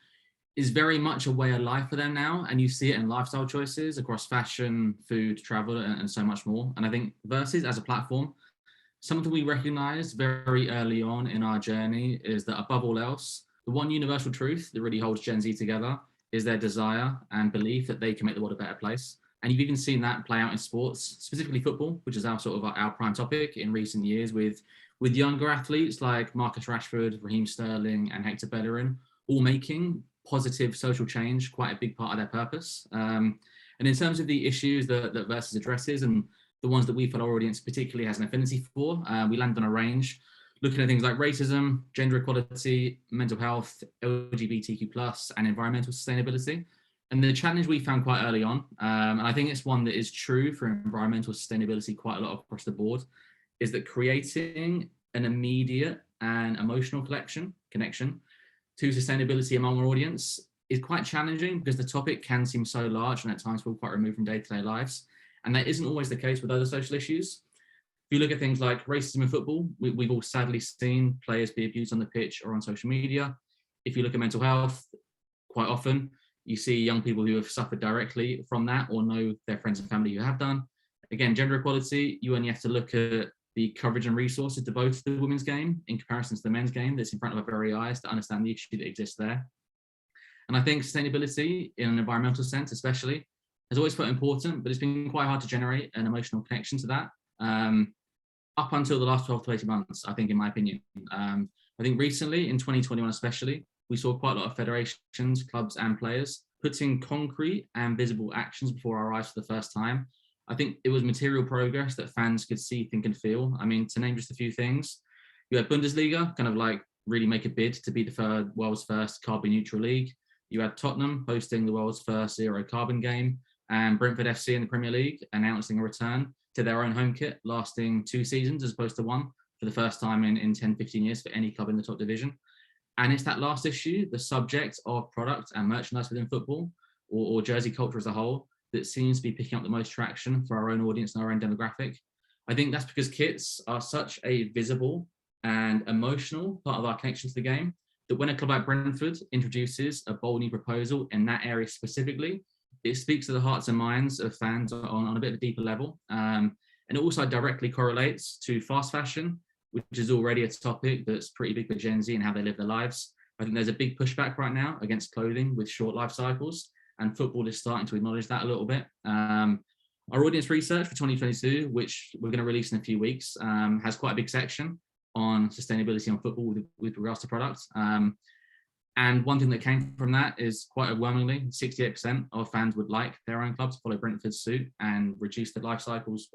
is very much a way of life for them now. And you see it in lifestyle choices across fashion, food, travel, and so much more. And I think Versus as a platform, something we recognized very early on in our journey is that above all else, the one universal truth that really holds Gen Z together is their desire and belief that they can make the world a better place. And you've even seen that play out in sports, specifically football, which is our prime topic in recent years with younger athletes like Marcus Rashford, Raheem Sterling, and Hector Bellerin, all making positive social change quite a big part of their purpose. And in terms of the issues that Versus addresses and the ones that we feel our audience particularly has an affinity for, we landed on a range looking at things like racism, gender equality, mental health, LGBTQ+, and environmental sustainability. And the challenge we found quite early on, and I think it's one that is true for environmental sustainability quite a lot across the board, is that creating an immediate and emotional connection to sustainability among our audience is quite challenging, because the topic can seem so large and at times feel quite removed from day-to-day lives. And that isn't always the case with other social issues. If you look at things like racism in football, we've all sadly seen players be abused on the pitch or on social media. If you look at mental health, quite often you see young people who have suffered directly from that or know their friends and family who have done. Again, gender equality, you only have to look at the coverage and resources to both the women's game in comparison to the men's game that's in front of our very eyes to understand the issue that exists there. And I think sustainability in an environmental sense especially has always felt important, but it's been quite hard to generate an emotional connection to that. Up until the last 12 to 18 months, I think, in my opinion. I think recently, in 2021 especially, we saw quite a lot of federations, clubs and players putting concrete and visible actions before our eyes for the first time. I think it was material progress that fans could see, think and feel. I mean, to name just a few things, you had Bundesliga kind of like really make a bid to be the world's first carbon neutral league. You had Tottenham hosting the world's first zero carbon game, and Brentford FC in the Premier League announcing a return to their own home kit lasting 2 seasons as opposed to 1 for the first time in 10, 15 years for any club in the top division. And it's that last issue, the subject of product and merchandise within football or jersey culture as a whole, that seems to be picking up the most traction for our own audience and our own demographic. I think that's because kits are such a visible and emotional part of our connection to the game that when a club like Brentford introduces a bold new proposal in that area specifically, it speaks to the hearts and minds of fans on a bit of a deeper level. And it also directly correlates to fast fashion, which is already a topic that's pretty big for Gen Z and how they live their lives. I think there's a big pushback right now against clothing with short life cycles, and football is starting to acknowledge that a little bit. Our audience research for 2022, which we're going to release in a few weeks, has quite a big section on sustainability on football with regards to products. And one thing that came from that is quite overwhelmingly, 68% of fans would like their own club to follow Brentford's suit and reduce the life cycles,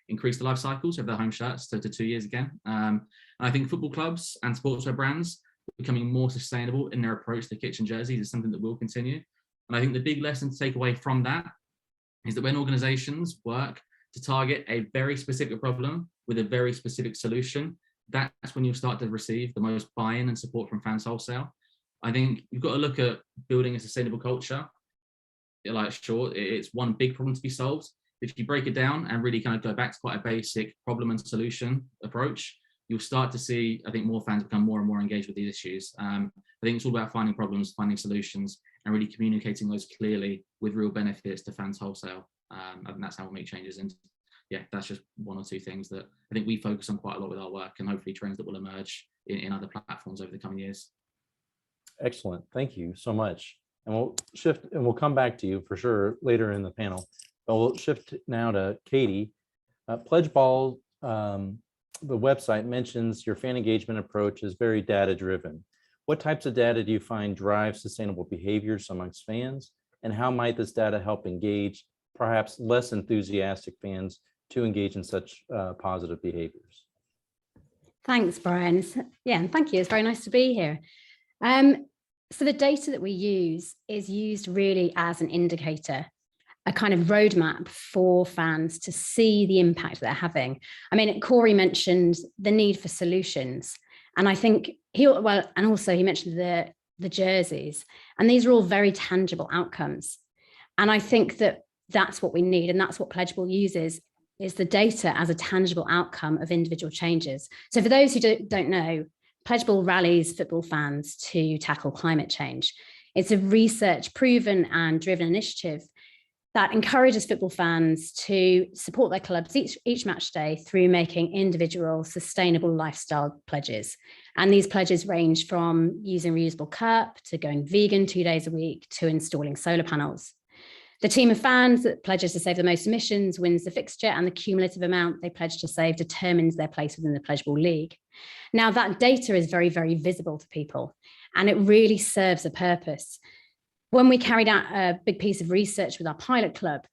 increase the life cycles of their home shirts to 2 years again. And I think football clubs and sportswear brands becoming more sustainable in their approach to kitchen jerseys is something that will continue. And I think the big lesson to take away from that is that when organizations work to target a very specific problem with a very specific solution, that's when you'll start to receive the most buy-in and support from fans wholesale. I think you've got to look at building a sustainable culture. Like, sure, it's one big problem to be solved. If you break it down and really kind of go back to quite a basic problem and solution approach, you'll start to see, I think, more fans become more and more engaged with these issues. I think it's all about finding problems, finding solutions, and really communicating those clearly with real benefits to fans wholesale. And that's how we'll make changes. And yeah, that's just one or two ththings that I think we focus on quite a lot with our work, and hopefully trends that will emerge in other platforms over the coming years. Excellent. Thank you so much. And we'll shift and we'll come back to you for sure later in the panel. But we'll shift now to Katie. Pledge Ball, the website mentions your fan engagement approach is very data driven. What types of data do you find drive sustainable behaviors amongst fans? And how might this data help engage perhaps less enthusiastic fans to engage in such positive behaviors? Thanks, Brian. Yeah, and thank you. It's very nice to be here. So the data that we use is used really as an indicator, a kind of roadmap for fans to see the impact they're having. I mean, Corey mentioned the need for solutions, and I think and also he mentioned the jerseys, and these are all very tangible outcomes. And I think that that's what we need, and that's what Pledgeable uses, is the data as a tangible outcome of individual changes. So for those who don't know, Pledgeable rallies football fans to tackle climate change. It's a research proven and driven initiative that encourages football fans to support their clubs each match day through making individual sustainable lifestyle pledges. And these pledges range from using a reusable cup to going vegan 2 days a week to installing solar panels. The team of fans that pledges to save the most emissions wins the fixture, and the cumulative amount they pledge to save determines their place within the Pledgeable League. Now, that data is very, very visible to people, and it really serves a purpose. When we carried out a big piece of research with our pilot club,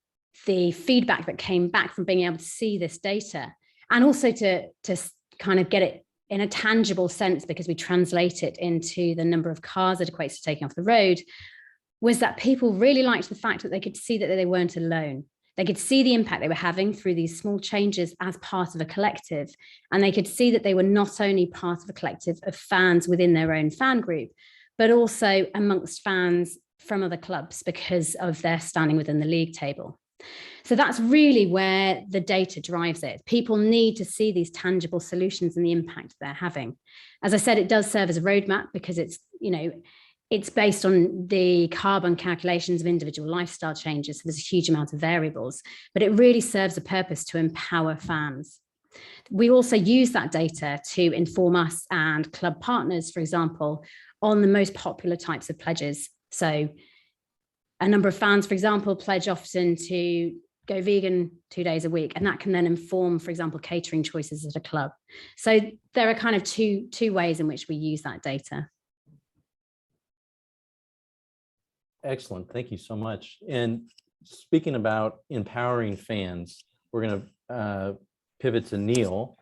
the feedback that came back from being able to see this data and also to kind of get it in a tangible sense, because we translate it into the number of cars that equates to taking off the road, was that people really liked the fact that they could see that they weren't alone. They could see the impact they were having through these small changes as part of a collective. And they could see that they were not only part of a collective of fans within their own fan group, but also amongst fans from other clubs because of their standing within the league table. So that's really where the data drives it. People need to see these tangible solutions and the impact they're having. As I said, it does serve as a roadmap because it's, it's based on the carbon calculations of individual lifestyle changes. So there's a huge amount of variables, but it really serves a purpose to empower fans. We also use that data to inform us and club partners, for example, on the most popular types of pledges. So a number of fans, for example, pledge often to go vegan 2 days a week, and that can then inform, for example, catering choices at a club. So there are kind of two ways in which we use that data. Excellent. Thank you so much. And speaking about empowering fans, we're going to pivot to Neil.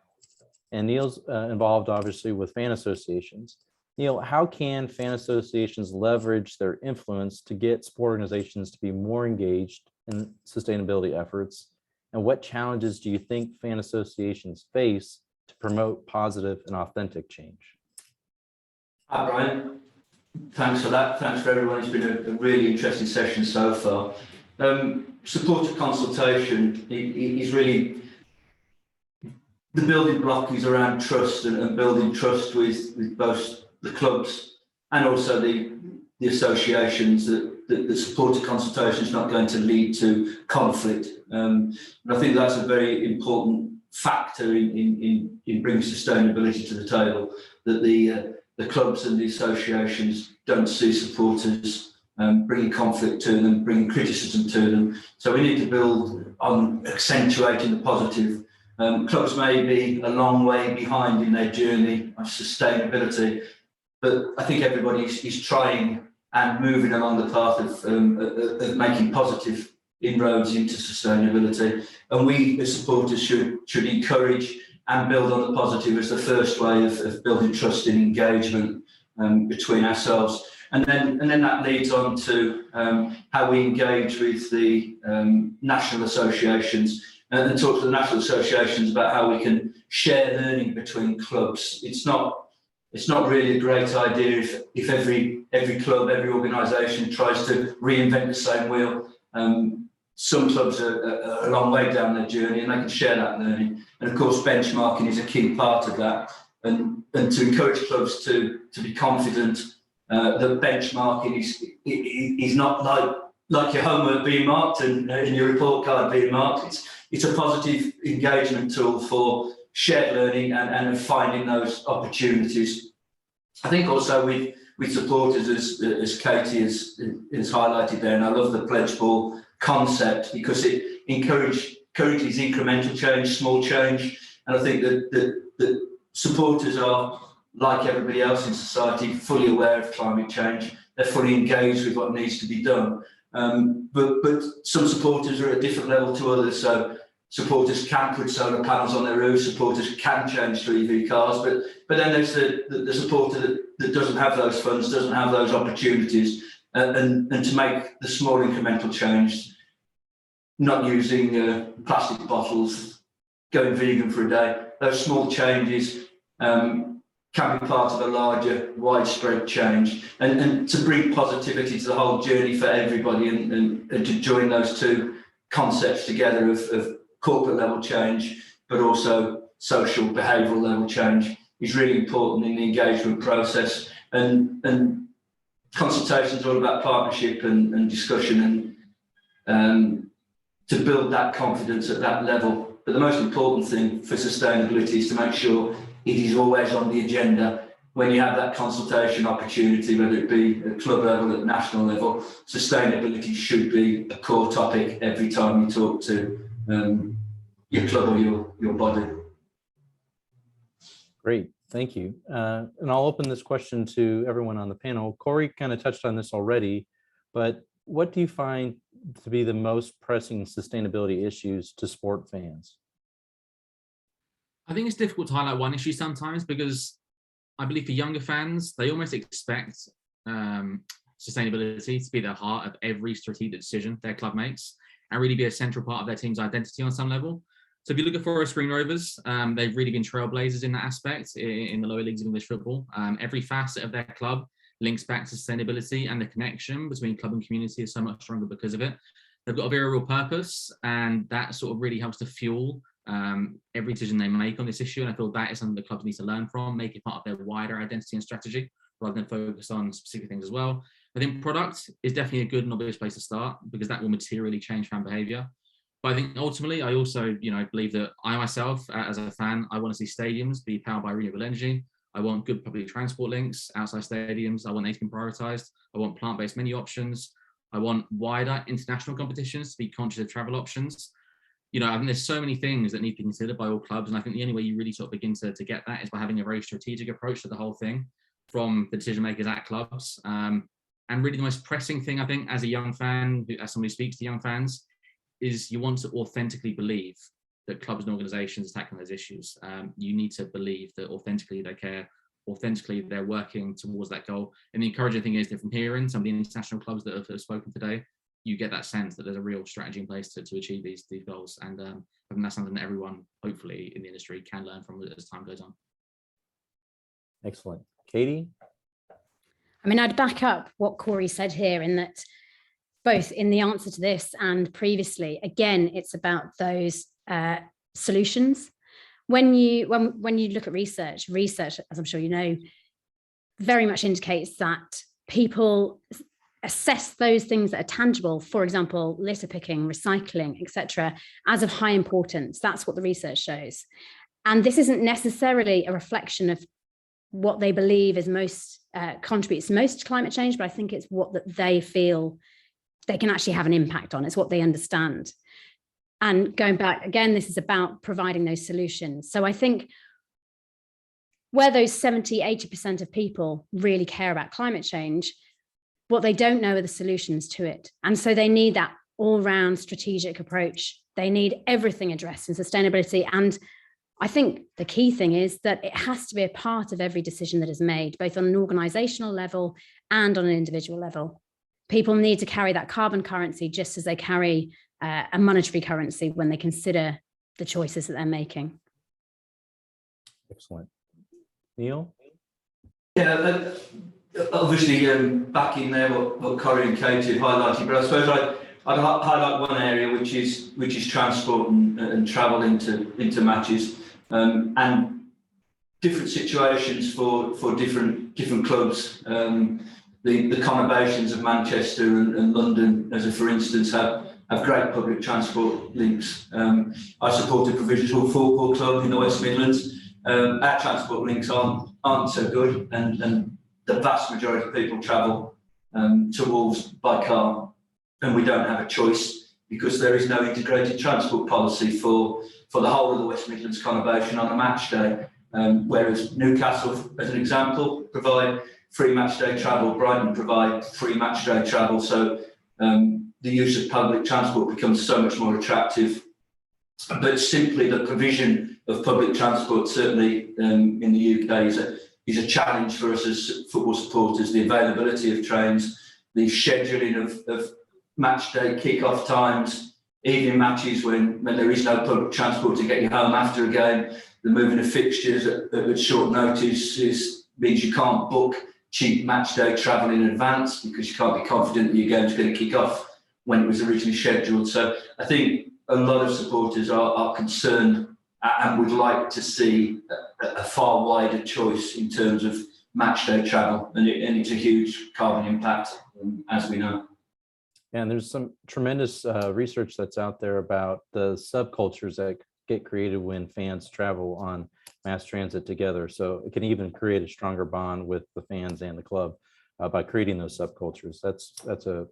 And Neil's involved, obviously, with fan associations. Neil, how can fan associations leverage their influence to get sport organizations to be more engaged in sustainability efforts? And what challenges do you think fan associations face to promote positive and authentic change? Hi, Brian. Thanks for that. Thanks for everyone. It's been a really interesting session so far. Supporter consultation is really the building block is around trust and building trust with both the clubs and also the associations that supporter consultation is not going to lead to conflict. And I think that's a very important factor in bringing sustainability to the table, that the clubs and the associations don't see supporters bringing conflict to them, bringing criticism to them. So we need to build on accentuating the positive. Clubs may be a long way behind in their journey of sustainability, but I think everybody is trying and moving along the path of making positive inroads into sustainability. And we as supporters should encourage and build on the positive as the first way of building trust and engagement between ourselves. And then that leads on to how we engage with the national associations and talk to the national associations about how we can share learning between clubs. It's not really a great idea if every club, every organisation tries to reinvent the same wheel. Some clubs are a long way down their journey and they can share that learning. And of course, benchmarking is a key part of that. And to encourage clubs to be confident that benchmarking is not like your homework being marked and your report card being marked. It's a positive engagement tool for shared learning and finding those opportunities. I think also with supporters, as Katie has highlighted there, and I love the pledge ball concept because it encourages incremental change, small change, and I think that supporters are, like everybody else in society, fully aware of climate change. They're fully engaged with what needs to be done. But some supporters are at a different level to others. So supporters can put solar panels on their roofs, supporters can change to EV cars, but then there's the supporter that doesn't have those funds, doesn't have those opportunities, and to make the small incremental change, not using plastic bottles, going vegan for a day, those small changes can be part of a larger, widespread change, and to bring positivity to the whole journey for everybody, and to join those two concepts together of corporate level change, but also social behavioural level change is really important in the engagement process. And consultation is all about partnership and discussion and to build that confidence at that level. But the most important thing for sustainability is to make sure it is always on the agenda when you have that consultation opportunity, whether it be at club level, at national level. Sustainability should be a core topic every time you talk to your club or your body. Great, thank you. And I'll open this question to everyone on the panel. Corey kind of touched on this already, but what do you find to be the most pressing sustainability issues to sport fans? I think it's difficult to highlight one issue sometimes because I believe for younger fans, they almost expect sustainability to be the heart of every strategic decision their club makes and really be a central part of their team's identity on some level. So if you look at Forest Green Rovers, they've really been trailblazers in that aspect in the lower leagues of English football. Every facet of their club links back to sustainability, and the connection between club and community is so much stronger because of it. They've got a very real purpose, and that sort of really helps to fuel every decision they make on this issue. And I feel that is something the clubs need to learn from, make it part of their wider identity and strategy, rather than focus on specific things as well. I think product is definitely a good and obvious place to start because that will materially change fan behaviour. But I think ultimately, I also, believe that I myself, as a fan, I want to see stadiums be powered by renewable energy. I want good public transport links outside stadiums. I want these to be prioritised. I want plant-based menu options. I want wider international competitions to be conscious of travel options. I think there's so many things that need to be considered by all clubs. And I think the only way you really sort of begin to get that is by having a very strategic approach to the whole thing from the decision makers at clubs. And really the most pressing thing, I think, as a young fan, as somebody who speaks to young fans, is you want to authentically believe that clubs and organisations are tackling those issues. You need to believe that authentically they care, authentically they're working towards that goal. And the encouraging thing is that from hearing some of the international clubs that have spoken today, you get that sense that there's a real strategy in place to achieve these goals. And I think that's something that everyone, hopefully, in the industry can learn from as time goes on. Excellent. Katie? I mean, I'd back up what Corey said here in that both in the answer to this and previously, again, it's about those solutions. When you look at research, as I'm sure you know, very much indicates that people assess those things that are tangible, for example, litter picking, recycling, etc., as of high importance. That's what the research shows. And this isn't necessarily a reflection of what they believe is contributes most to climate change, but I think it's what that they feel they can actually have an impact on. It's what they understand. And going back, again, this is about providing those solutions. So I think where those 70, 80% of people really care about climate change, what they don't know are the solutions to it. And so they need that all-round strategic approach. They need everything addressed in sustainability. And I think the key thing is that it has to be a part of every decision that is made, both on an organizational level and on an individual level. People need to carry that carbon currency just as they carry a monetary currency when they consider the choices that they're making. Excellent. Neil? Yeah, obviously backing there what Corey and Katie have highlighted, but I suppose I'd highlight one area which is transport and travel into matches, and different situations for different clubs. The conurbations of Manchester and London, as a for instance, have great public transport links. I support a provincial football club in the West Midlands. Our transport links aren't so good, and the vast majority of people travel to Wolves by car, and we don't have a choice because there is no integrated transport policy for the whole of the West Midlands conurbation on a match day. Whereas Newcastle, as an example, provide free match day travel, Brighton provide free match day travel, so the use of public transport becomes so much more attractive. But simply the provision of public transport, certainly in the UK, is a challenge for us as football supporters. The availability of trains, the scheduling of match day kick-off times, evening matches when there is no public transport to get you home after a game, the moving of fixtures at short notice means you can't book cheap match day travel in advance because you can't be confident that your game's going to kick off when it was originally scheduled. So I think a lot of supporters are concerned and would like to see a far wider choice in terms of match day travel, and it's a huge carbon impact, as we know. And there's some tremendous research that's out there about the subcultures that get created when fans travel on mass transit together. So it can even create a stronger bond with the fans and the club by creating those subcultures. That's a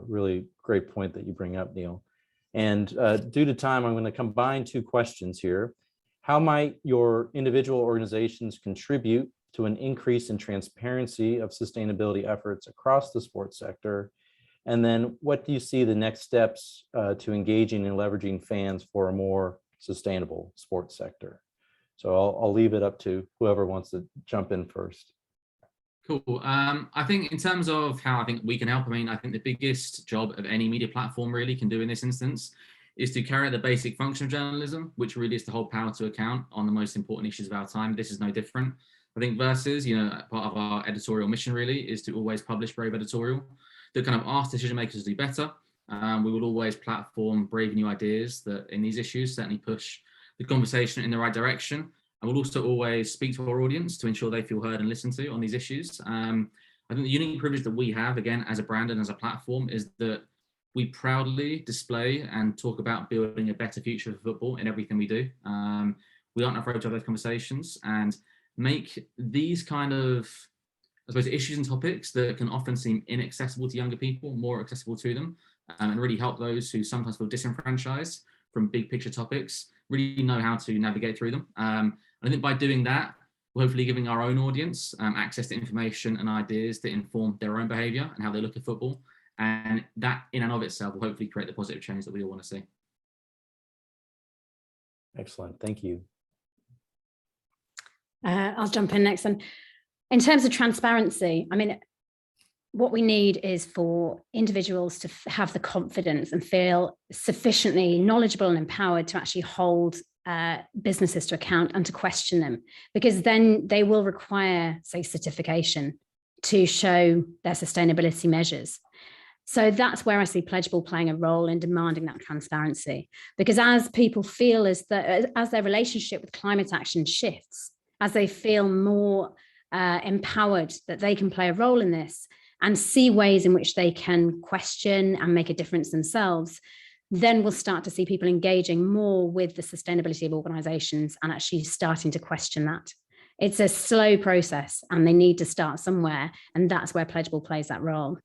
really great point that you bring up, Neil. And due to time, I'm going to combine two questions here. How might your individual organizations contribute to an increase in transparency of sustainability efforts across the sports sector? And then what do you see the next steps to engaging and leveraging fans for a more sustainable sports sector? So I'll leave it up to whoever wants to jump in first. Cool. I think in terms of how I think we can help, I mean, I think the biggest job of any media platform really can do in this instance is to carry out the basic function of journalism, which really is to hold power to account on the most important issues of our time. This is no different. I think Versus, you know, part of our editorial mission really is to always publish brave editorial that kind of asks decision makers to do better. We will always platform brave new ideas that in these issues certainly push the conversation in the right direction. And we'll also always speak to our audience to ensure they feel heard and listened to on these issues. I think the unique privilege that we have, again, as a brand and as a platform, is that we proudly display and talk about building a better future for football in everything we do. We aren't afraid to have those conversations and make these kind of, I suppose, issues and topics that can often seem inaccessible to younger people more accessible to them, and really help those who sometimes feel disenfranchised from big picture topics really know how to navigate through them. I think by doing that, we're hopefully giving our own audience access to information and ideas that inform their own behaviour and how they look at football. And that in and of itself will hopefully create the positive change that we all want to see. Excellent. Thank you. I'll jump in next. And in terms of transparency, I mean, what we need is for individuals to have the confidence and feel sufficiently knowledgeable and empowered to actually hold businesses to account and to question them, because then they will require, say, certification to show their sustainability measures. So that's where I see Pledgeable playing a role in demanding that transparency, because as people feel as their relationship with climate action shifts, as they feel more empowered that they can play a role in this and see ways in which they can question and make a difference themselves, then we'll start to see people engaging more with the sustainability of organizations and actually starting to question that. It's a slow process and they need to start somewhere, and that's where Pledgeable plays that role.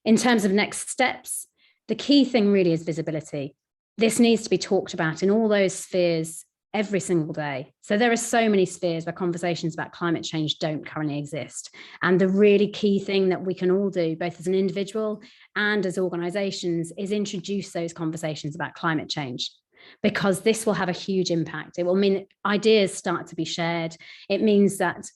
In terms of next steps, the key thing really is visibility. This needs to be talked about in all those spheres every single day. So there are so many spheres where conversations about climate change don't currently exist. And the really key thing that we can all do, both as an individual and as organizations, is introduce those conversations about climate change, because this will have a huge impact. It will mean ideas start to be shared. It means that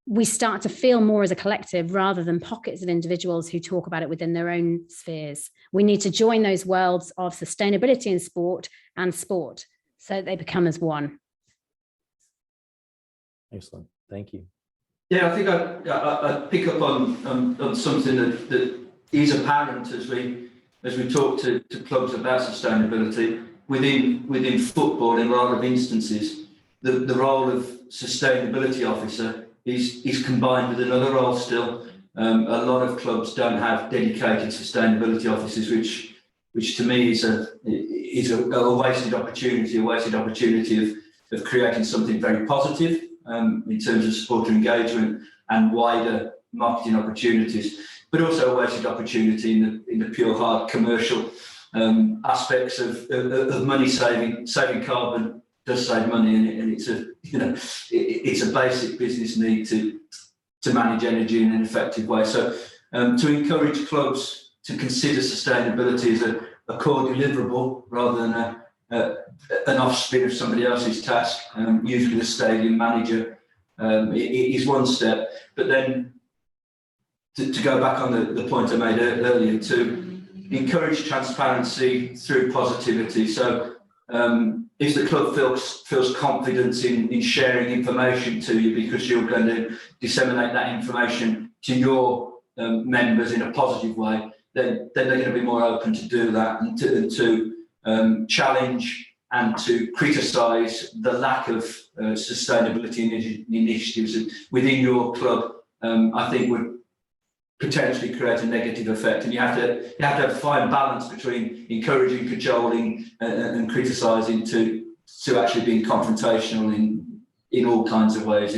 we start to feel more as a collective rather than pockets of individuals who talk about it within their own spheres. We need to join those worlds of sustainability in sport and sport, so they become as one. Excellent. Thank you. Yeah, I think I pick up on something that is apparent as we talk to clubs about sustainability within football. In a lot of instances, the role of sustainability officer is combined with another role still. A lot of clubs don't have dedicated sustainability officers, which to me is a wasted opportunity of creating something very positive in terms of supporter engagement and wider marketing opportunities, but also a wasted opportunity in the pure hard commercial aspects of money saving. Saving carbon does save money, and it's a basic business need to manage energy in an effective way. So to encourage clubs to consider sustainability as a core deliverable rather than an offspring of somebody else's task, usually the stadium manager, is one step. But then to go back on the point I made earlier, to encourage transparency through positivity. So if the club feels confident in sharing information to you because you're going to disseminate that information to your members in a positive way, then they're going to be more open to do that and to challenge and to criticise the lack of sustainability initiatives within your club. I think would potentially create a negative effect, and you have to have a fine balance between encouraging, cajoling, and criticising to actually being confrontational in all kinds of ways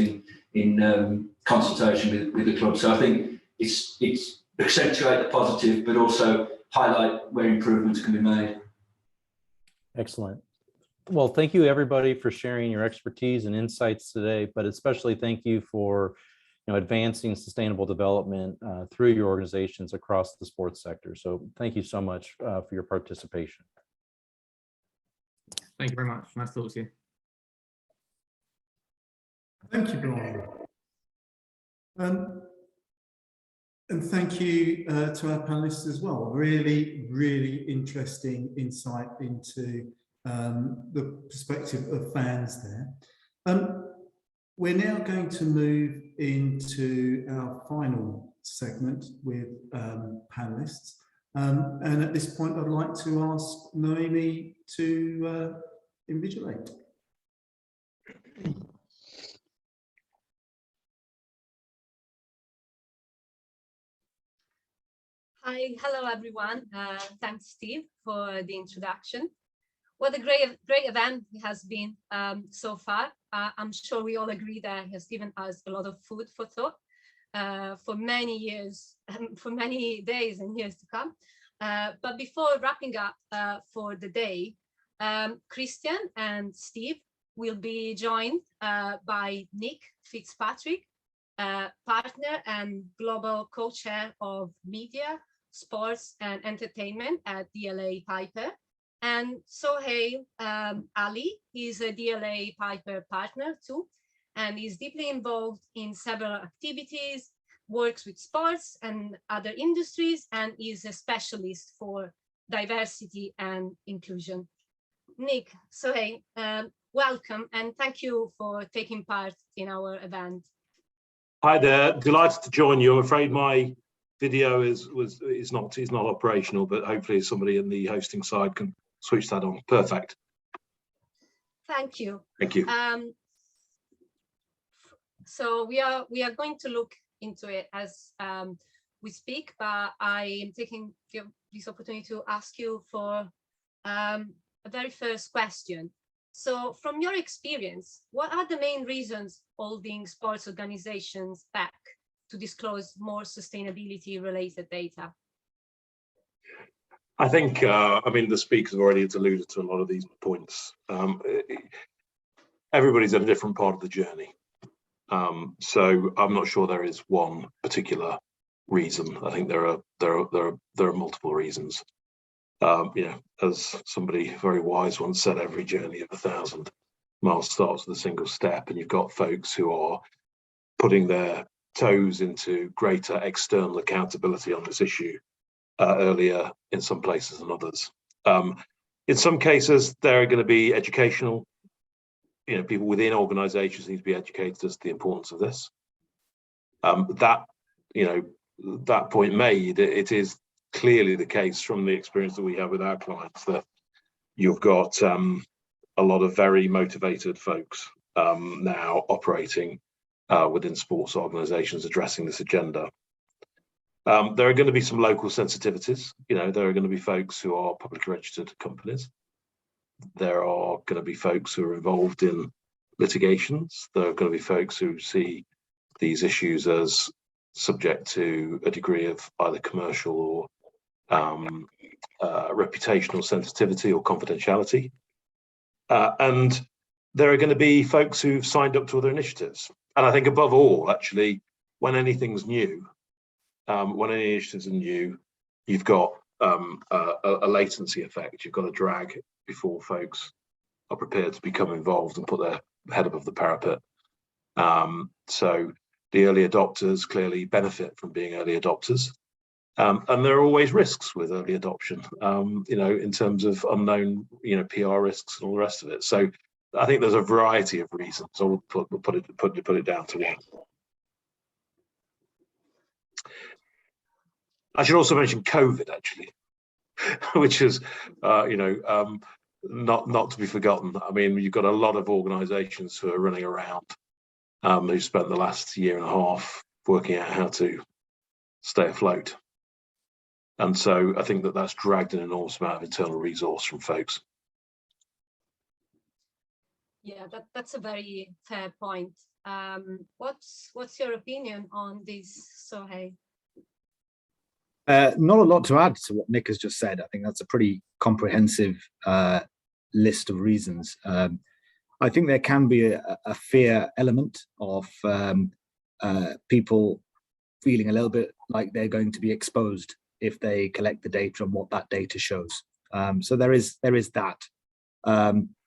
in consultation with the club. So I think it's accentuate the positive, but also highlight where improvements can be made. Excellent. Well, thank you everybody for sharing your expertise and insights today, but especially thank you for advancing sustainable development through your organizations across the sports sector. So thank you so much for your participation. Thank you very much. Nice to talk to you. Thank you, Brian. And thank you to our panelists as well. Really, really interesting insight into the perspective of fans there. We're now going to move into our final segment with panelists. And at this point, I'd like to ask Noemi to invigilate. Hi, hello everyone. Thanks, Steve, for the introduction. What a great event it has been so far. I'm sure we all agree that it has given us a lot of food for thought for many years, for many days and years to come. But before wrapping up for the day, Christian and Steve will be joined by Nick Fitzpatrick, partner and global co-chair of media, sports and entertainment at DLA Piper, and Sohail Ali. He's a DLA Piper partner too, and is deeply involved in several activities, works with sports and other industries, and is a specialist for diversity and inclusion. Nick, Sohail, welcome, and thank you for taking part in our event. Hi there, delighted to join you. I'm afraid my video is not operational, but hopefully somebody in the hosting side can switch that on. Perfect. Thank you. Thank you. So we are going to look into it as we speak, but I am taking this opportunity to ask you for a very first question. So from your experience, what are the main reasons holding sports organizations back to disclose more sustainability related data? I think, I mean, the speakers have already alluded to a lot of these points. Everybody's at a different part of the journey. So I'm not sure there is one particular reason. I think there are multiple reasons. You know, as somebody very wise once said, every journey of 1,000 miles starts with a single step, and you've got folks who are putting their toes into greater external accountability on this issue earlier in some places than others. In some cases, there are going to be educational, you know, people within organizations need to be educated as to the importance of this. That, you know, that point made, it is clearly the case from the experience that we have with our clients that you've got a lot of very motivated folks now operating within sports organizations addressing this agenda. There are going to be some local sensitivities. You know, there are going to be folks who are publicly registered companies. There are going to be folks who are involved in litigations. There are going to be folks who see these issues as subject to a degree of either commercial or reputational sensitivity or confidentiality. And there are going to be folks who've signed up to other initiatives. And I think above all, actually, when anything's new, when any initiatives are new, you've got a latency effect. You've got a drag before folks are prepared to become involved and put their head above the parapet. So the early adopters clearly benefit from being early adopters. And there are always risks with early adoption, you know, in terms of unknown, you know, PR risks and all the rest of it. So I think there's a variety of reasons. I would put it down to one. I should also mention COVID, actually, which is, you know, not to be forgotten. I mean, you've got a lot of organisations who are running around who spent the last year and a half working out how to stay afloat. And so I think that that's dragged an enormous amount of internal resource from folks. Yeah, that's a very fair point. What's your opinion on this, Sohail? Not a lot to add to what Nick has just said. I think that's a pretty comprehensive list of reasons. I think there can be a fear element of people feeling a little bit like they're going to be exposed if they collect the data and what that data shows. So there is that.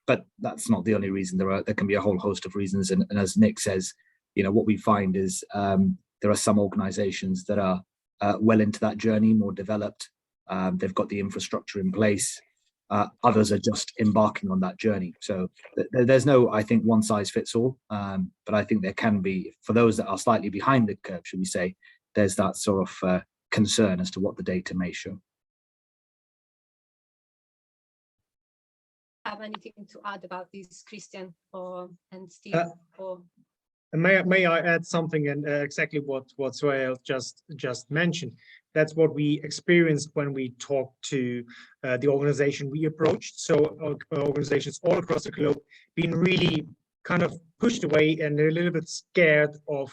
but that's not the only reason. There can be a whole host of reasons. And as Nick says, what we find is there are some organizations that are well into that journey, more developed. They've got the infrastructure in place. Others are just embarking on that journey. So there's no, I think, one size fits all. But I think there can be, for those that are slightly behind the curve, should we say, there's that sort of concern as to what the data may show. Have anything to add about this, Christian and Steve? May I add something, and exactly what Sohail just mentioned. That's what we experienced when we talked to the organization we approached. So organizations all across the globe being really kind of pushed away, and they're a little bit scared of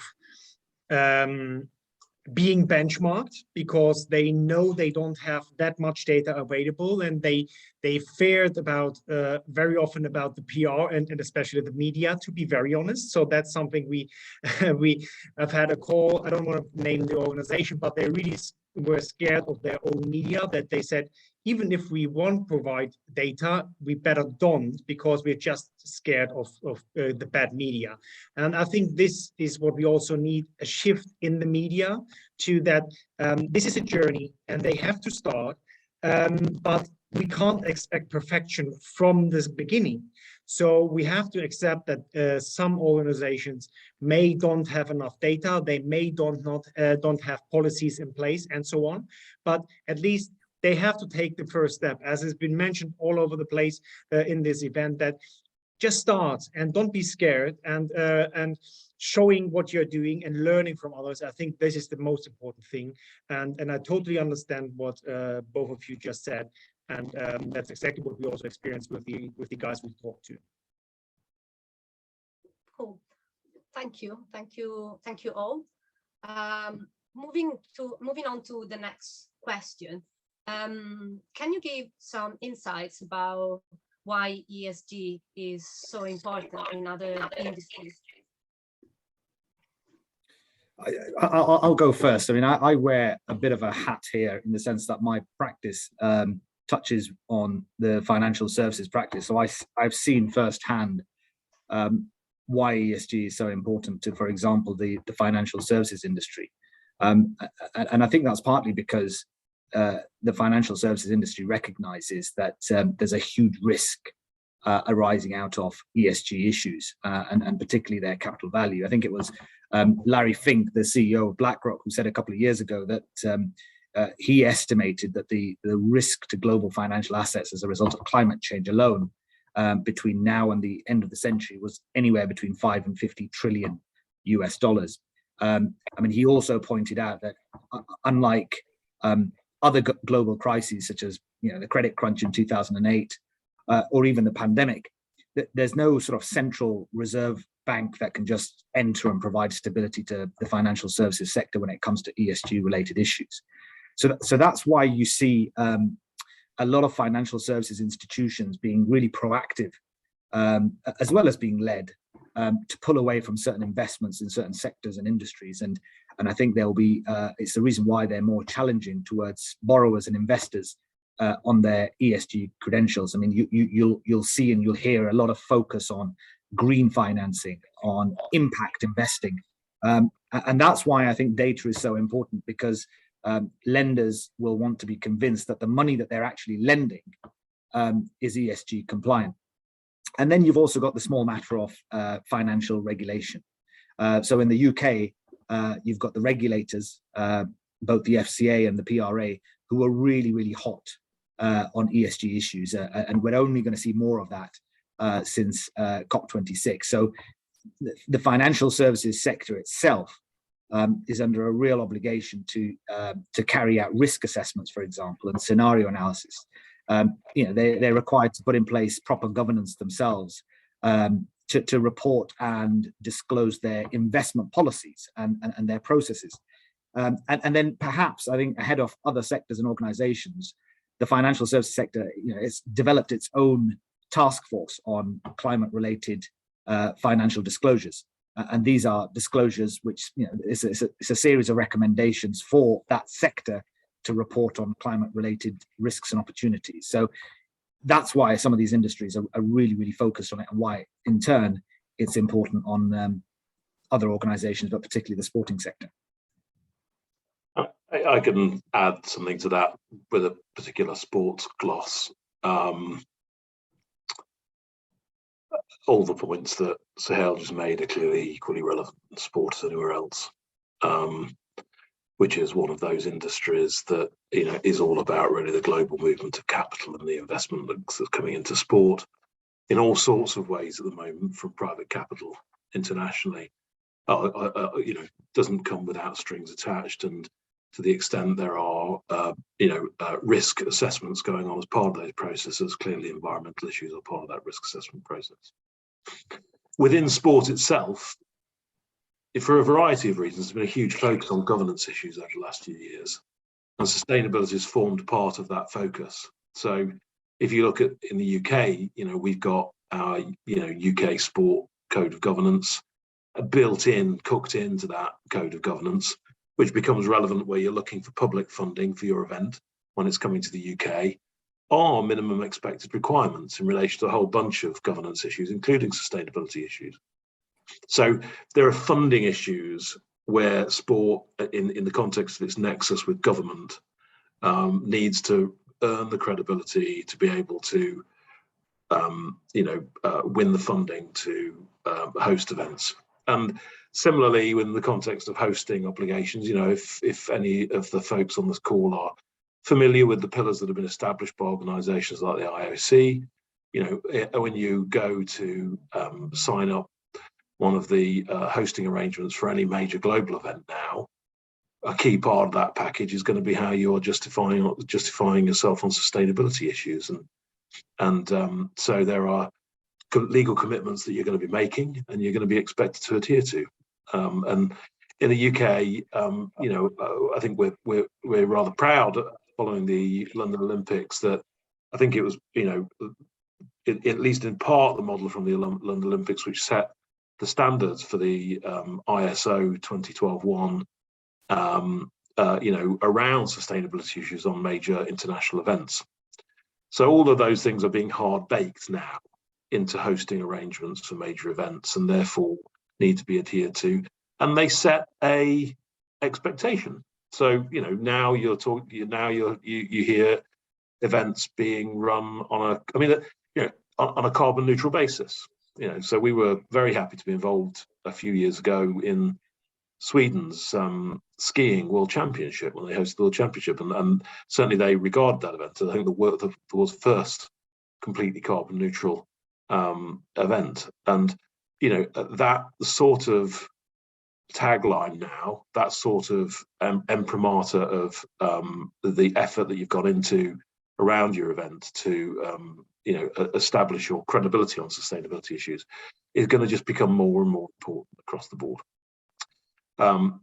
being benchmarked, because they know they don't have that much data available, and they feared about very often about the PR and especially the media, to be very honest. So that's something we we have had a call. I don't want to name the organization, but they really were scared of their own media, that they said, even if we won't provide data, we better don't, because we're just scared of the bad media. And I think this is what we also need, a shift in the media to that. This is a journey and they have to start, but we can't expect perfection from this beginning. So we have to accept that some organizations may don't have enough data, they may don't have policies in place and so on, but at least they have to take the first step, as has been mentioned all over the place in this event, that just start and don't be scared, and showing what you're doing and learning from others. I think this is the most important thing. And I totally understand what both of you just said. And that's exactly what we also experienced with the guys we talked to. Cool. Thank you all. Moving on to the next question. Can you give some insights about why ESG is so important in other industries? I'll go first. I mean, I wear a bit of a hat here, in the sense that my practice touches on the financial services practice. So I've seen firsthand why ESG is so important to, for example, the financial services industry. And I think that's partly because the financial services industry recognizes that there's a huge risk arising out of ESG issues, and particularly their capital value. I think it was Larry Fink, the CEO of BlackRock, who said a couple of years ago that he estimated that the risk to global financial assets as a result of climate change alone between now and the end of the century was anywhere between 5 and 50 trillion US dollars. I mean, he also pointed out that unlike other global crises, such as the credit crunch in 2008, or even the pandemic, there's no sort of central reserve bank that can just enter and provide stability to the financial services sector when it comes to ESG related issues. So that's why you see a lot of financial services institutions being really proactive, as well as being led to pull away from certain investments in certain sectors and industries. And I think there will be, it's the reason why they're more challenging towards borrowers and investors on their ESG credentials. I mean, you'll see and you'll hear a lot of focus on green financing, on impact investing. And that's why I think data is so important, because lenders will want to be convinced that the money that they're actually lending is ESG compliant. And then you've also got the small matter of financial regulation. So in the UK, you've got the regulators, both the FCA and the PRA, who are really, really hot on ESG issues. And we're only going to see more of that since COP26. So the financial services sector itself is under a real obligation to carry out risk assessments, for example, and scenario analysis. They're required to put in place proper governance themselves to report and disclose their investment policies and their processes. And then perhaps, I think, ahead of other sectors and organizations, the financial services sector, it's developed its own task force on climate-related financial disclosures. And these are disclosures which, it's a series of recommendations for that sector to report on climate-related risks and opportunities. So that's why some of these industries are really, really focused on it, and why, in turn, it's important on other organizations, but particularly the sporting sector. I can add something to that with a particular sports gloss. All the points that Sahel just made are clearly equally relevant in sport as anywhere else, which is one of those industries that, you know, is all about really the global movement of capital and the investment that's coming into sport in all sorts of ways at the moment, from private capital internationally. You know, doesn't come without strings attached, and to the extent there are risk assessments going on as part of those processes, clearly environmental issues are part of that risk assessment process. Within sport itself, for a variety of reasons, there's been a huge focus on governance issues over the last few years, and sustainability has formed part of that focus. So if you look at in the UK, you know, we've got our, you know, UK sport code of governance built in, cooked into that code of governance, which becomes relevant where you're looking for public funding for your event when it's coming to the UK, are minimum expected requirements in relation to a whole bunch of governance issues, including sustainability issues. So there are funding issues where sport, in the context of its nexus with government, needs to earn the credibility to be able to, win the funding to host events. And similarly, in the context of hosting obligations, you know, if any of the folks on this call are familiar with the pillars that have been established by organisations like the IOC, you know, when you go to sign up one of the hosting arrangements for any major global event now, a key part of that package is going to be how you're justifying yourself on sustainability issues, and so there are legal commitments that you're going to be making and you're going to be expected to adhere to. And in the UK, I think we're rather proud following the London Olympics that I think it was, at least in part, the model from the London Olympics, which set the standards for the ISO 2012-1, around sustainability issues on major international events. So all of those things are being hard baked now into hosting arrangements for major events, and therefore need to be adhered to. And they set a expectation. So now you hear events being run on a carbon neutral basis. So we were very happy to be involved a few years ago in Sweden's skiing World Championship when they hosted the World Championship, and certainly they regard that event. I think the world's first completely carbon neutral event, and that sort of tagline now, that sort of imprimatur of the effort that you've got into around your event to establish your credibility on sustainability issues is going to just become more and more important across the board. One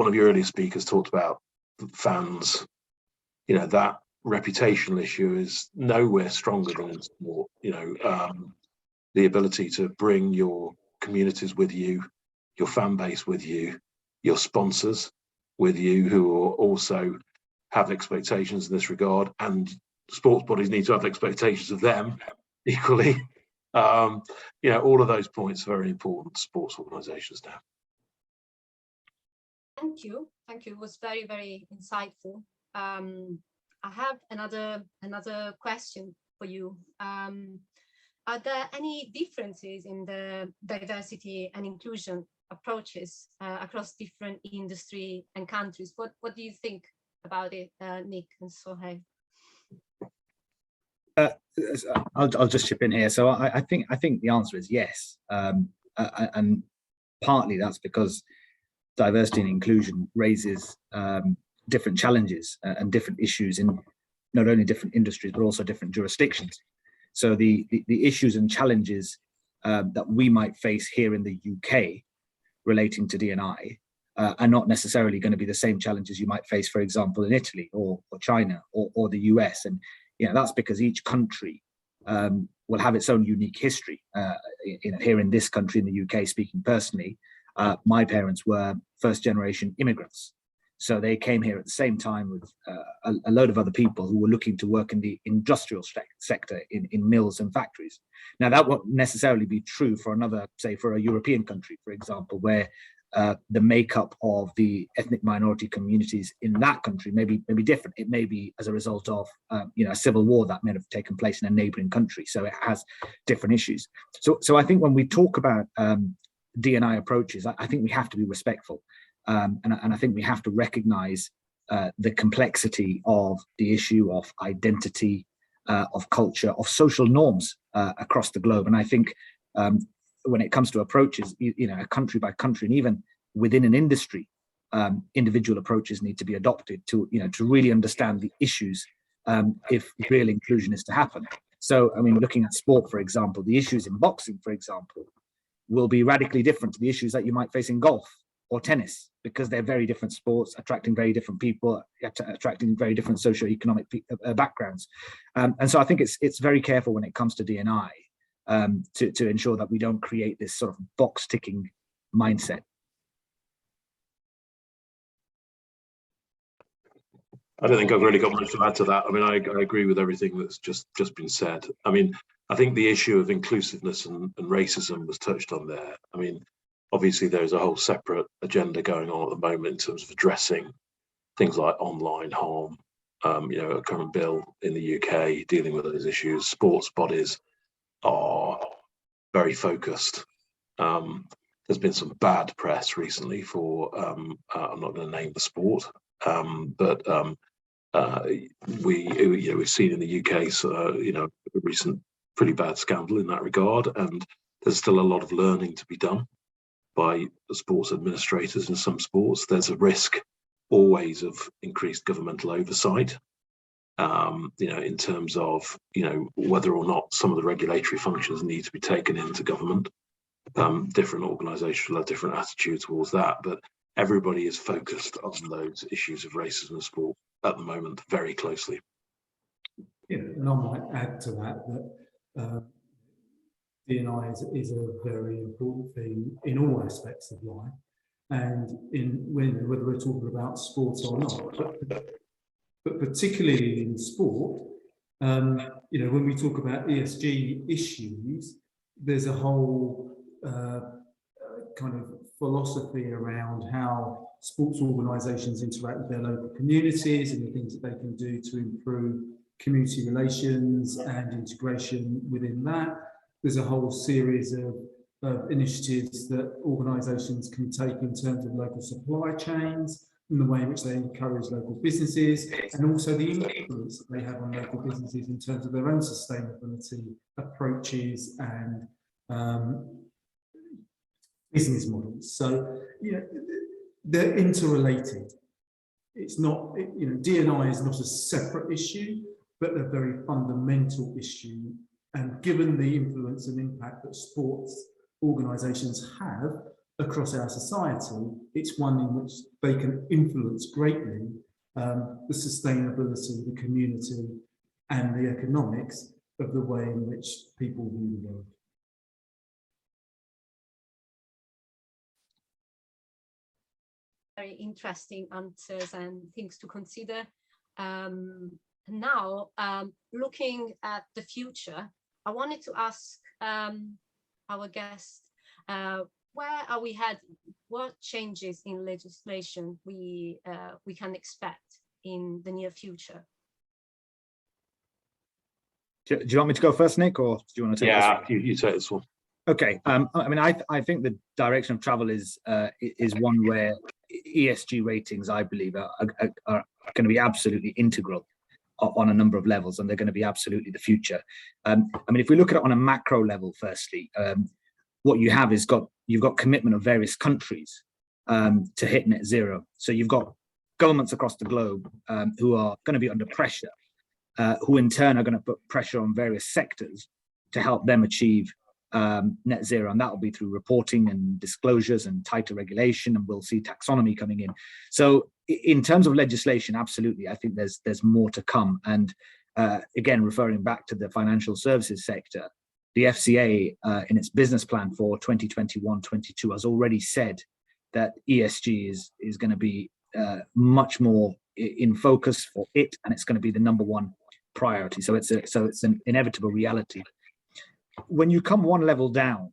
of your earlier speakers talked about fans. That reputational issue is nowhere stronger than in sport. The ability to bring your communities with you, your fan base with you, your sponsors with you, who are also have expectations in this regard, and sports bodies need to have expectations of them equally. All of those points are very important to sports organisations now. Thank you. It was very, very insightful. I have another question for you. Are there any differences in the diversity and inclusion approaches across different industry and countries? What do you think about it, Nick and Sohail? I'll just chip in here. So I think the answer is yes, and partly that's because diversity and inclusion raises different challenges and different issues in not only different industries but also different jurisdictions. So the issues and challenges that we might face here in the UK relating to D&I are not necessarily going to be the same challenges you might face, for example, in Italy or China or the US. And that's because each country will have its own unique history. Here in this country, in the UK, speaking personally, my parents were first-generation immigrants. So they came here at the same time with a load of other people who were looking to work in the industrial sector in mills and factories. Now, that won't necessarily be true for another, say, for a European country, for example, where the makeup of the ethnic minority communities in that country may be different. It may be as a result of a civil war that may have taken place in a neighboring country. So it has different issues. So I think when we talk about D&I approaches, I think we have to be respectful. And I think we have to recognize the complexity of the issue of identity, of culture, of social norms across the globe. And I think when it comes to approaches, country by country, and even within an industry, individual approaches need to be adopted to really understand the issues if real inclusion is to happen. So, I mean, looking at sport, for example, the issues in boxing, for example, will be radically different to the issues that you might face in golf or tennis, because they're very different sports, attracting very different people, attracting very different socioeconomic backgrounds. And so I think it's very careful when it comes to D&I to ensure that we don't create this sort of box ticking mindset. I don't think I've really got much to add to that. I mean, I agree with everything that's just been said. I mean, I think the issue of inclusiveness and racism was touched on there. I mean, obviously there's a whole separate agenda going on at the moment in terms of addressing things like online harm. A current bill in the UK dealing with those issues. Sports bodies are very focused. There's been some bad press recently for, I'm not going to name the sport, but we've seen in the UK, a recent pretty bad scandal in that regard, and there's still a lot of learning to be done by the sports administrators in some sports. There's a risk always of increased governmental oversight, in terms of, whether or not some of the regulatory functions need to be taken into government. Different organisations will have different attitudes towards that, but everybody is focused on those issues of racism in sport at the moment very closely. Yeah, and I might add to that D&I is a very important thing in all aspects of life, and whether we're talking about sports or not, but particularly in sport, when we talk about ESG issues, there's a whole kind of philosophy around how sports organisations interact with their local communities and the things that they can do to improve community relations and integration within that. There's a whole series of initiatives that organisations can take in terms of local supply chains and the way in which they encourage local businesses, and also the influence that they have on local businesses in terms of their own sustainability approaches and business models. So, they're interrelated. It's not, D&I is not a separate issue, but a very fundamental issue. And given the influence and impact that sports organisations have across our society, it's one in which they can influence greatly the sustainability, the community, and the economics of the way in which people view the world. Very interesting answers and things to consider. Now, looking at the future, I wanted to ask our guest, where are we heading? What changes in legislation we can expect in the near future? Do you want me to go first, Nick, or do you want to take this? You take this one. Okay. I mean, I think the direction of travel is one where ESG ratings, I believe, are going to be absolutely integral on a number of levels, and they're going to be absolutely the future. I mean, if we look at it on a macro level, firstly, what you have is you've got commitment of various countries to hit net zero. So you've got governments across the globe who are going to be under pressure, who in turn are going to put pressure on various sectors to help them achieve net zero, and that will be through reporting and disclosures and tighter regulation, and we'll see taxonomy coming in. So in terms of legislation, absolutely, I think there's more to come. And again, referring back to the financial services sector, the FCA in its business plan for 2021-22 has already said that ESG is going to be much more in focus for it, and it's going to be the #1 priority. So it's an inevitable reality. When you come one level down,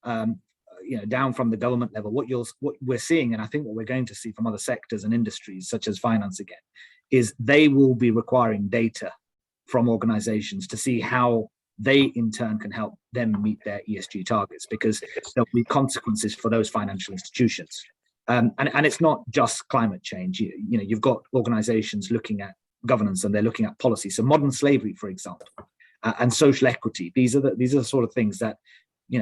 down from the government level, what we're seeing, and I think what we're going to see from other sectors and industries such as finance again, is they will be requiring data from organizations to see how they in turn can help them meet their ESG targets, because there'll be consequences for those financial institutions. And it's not just climate change. You've got organizations looking at governance, and they're looking at policy. So modern slavery, for example, and social equity. These are the sort of things that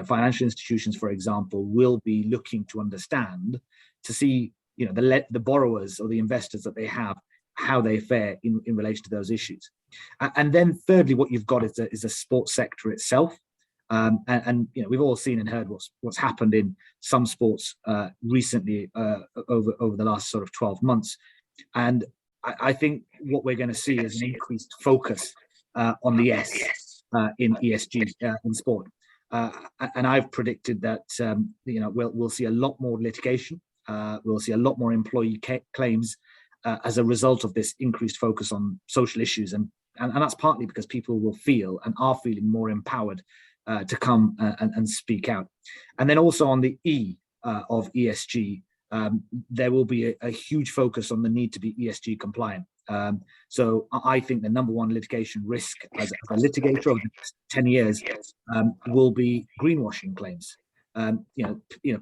financial institutions, for example, will be looking to understand to see the borrowers or the investors that they have, how they fare in relation to those issues. And then thirdly, what you've got is a sports sector itself. And we've all seen and heard what's happened in some sports recently over the last sort of 12 months. And I think what we're going to see is an increased focus on the S in ESG in sport. And I've predicted that we'll see a lot more litigation. We'll see a lot more employee claims as a result of this increased focus on social issues, and that's partly because people will feel and are feeling more empowered to come and speak out. And then also on the E of ESG, there will be a huge focus on the need to be ESG compliant. So I think the #1 litigation risk as a litigator over the next 10 years will be greenwashing claims.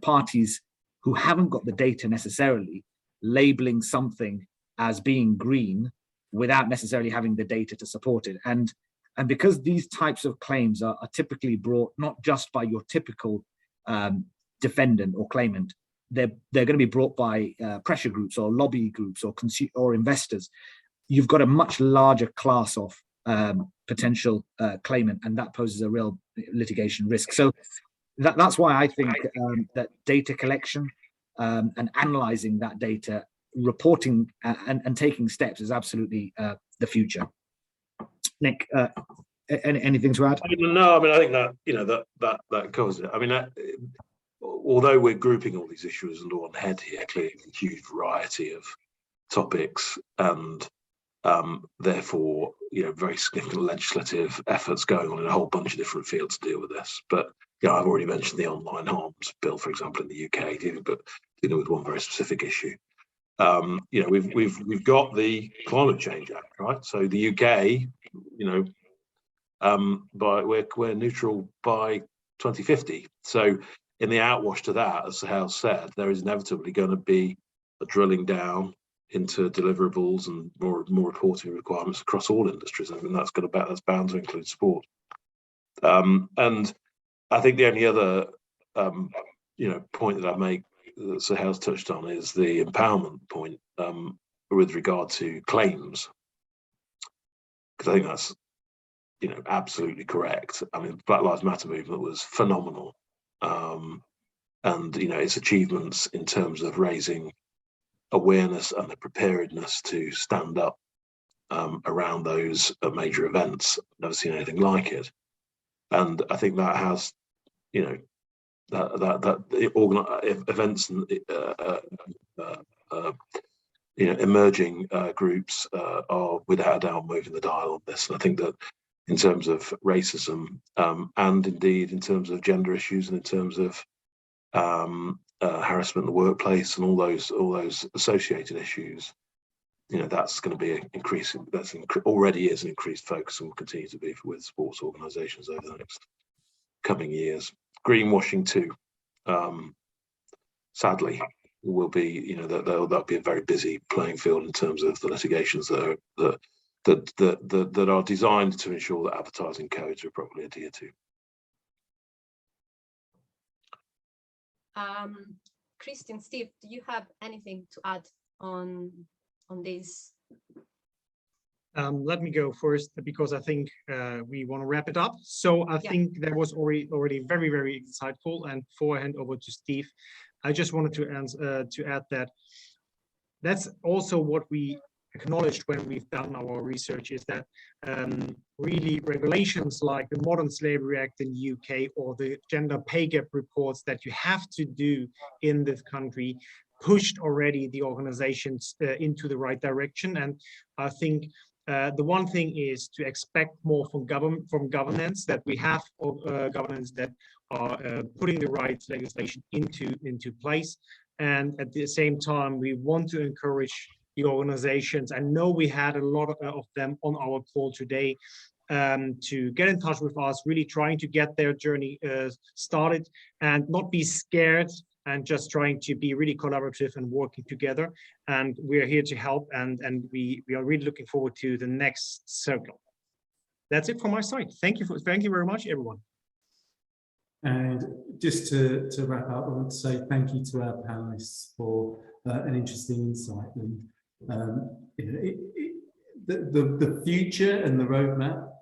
Parties who haven't got the data necessarily labeling something as being green without necessarily having the data to support it. And because these types of claims are typically brought not just by your typical defendant or claimant, they're going to be brought by pressure groups or lobby groups or investors. You've got a much larger class of potential claimant, and that poses a real litigation risk. So that's why I think that data collection and analyzing that data, reporting and taking steps is absolutely the future. Nick, anything to add? No, I think that that covers it. I mean, although we're grouping all these issues under one head here, clearly a huge variety of topics, and therefore, very significant legislative efforts going on in a whole bunch of different fields to deal with this. But I've already mentioned the online harms bill, for example, in the UK, dealing with one very specific issue. We've got the Climate Change Act, right? So the UK, we're neutral by 2050. So in the outwash to that, as Sahel said, there is inevitably going to be a drilling down into deliverables and more reporting requirements across all industries. I mean, that's bound to include sport. And I think the only other point that I make that Sahel's touched on is the empowerment point with regard to claims, because I think that's absolutely correct. I mean, Black Lives Matter movement was phenomenal, and its achievements in terms of raising awareness and the preparedness to stand up around those major events. I've never seen anything like it, and I think that has events and emerging groups are without a doubt moving the dial on this. And I think that in terms of racism and indeed in terms of gender issues and in terms of harassment in the workplace and all those associated issues, that's going to be increasing. Already is an increased focus and will continue to be with sports organisations over the next coming years. Greenwashing too, sadly, will be that'll be a very busy playing field in terms of the litigations that are designed to ensure that advertising codes are properly adhered to. Christian, Steve, do you have anything to add on this? Let me go first, because I think we want to wrap it up. So I think that was already very, very insightful. And before I hand over to Steve, I just wanted to add that that's also what we acknowledged when we've done our research, is that really regulations like the Modern Slavery Act in the UK or the gender pay gap reports that you have to do in this country pushed already the organizations into the right direction. And I think the one thing is to expect more from governance, that we have governance that are putting the right legislation into place. And at the same time, we want to encourage the organizations. I know we had a lot of them on our call today, to get in touch with us, really trying to get their journey started and not be scared, and just trying to be really collaborative and working together. And we're here to help, and we are really looking forward to the next circle. That's it from my side. Thank you very much, everyone. And just to wrap up, I want to say thank you to our panelists for an interesting insight. And the future and the roadmap,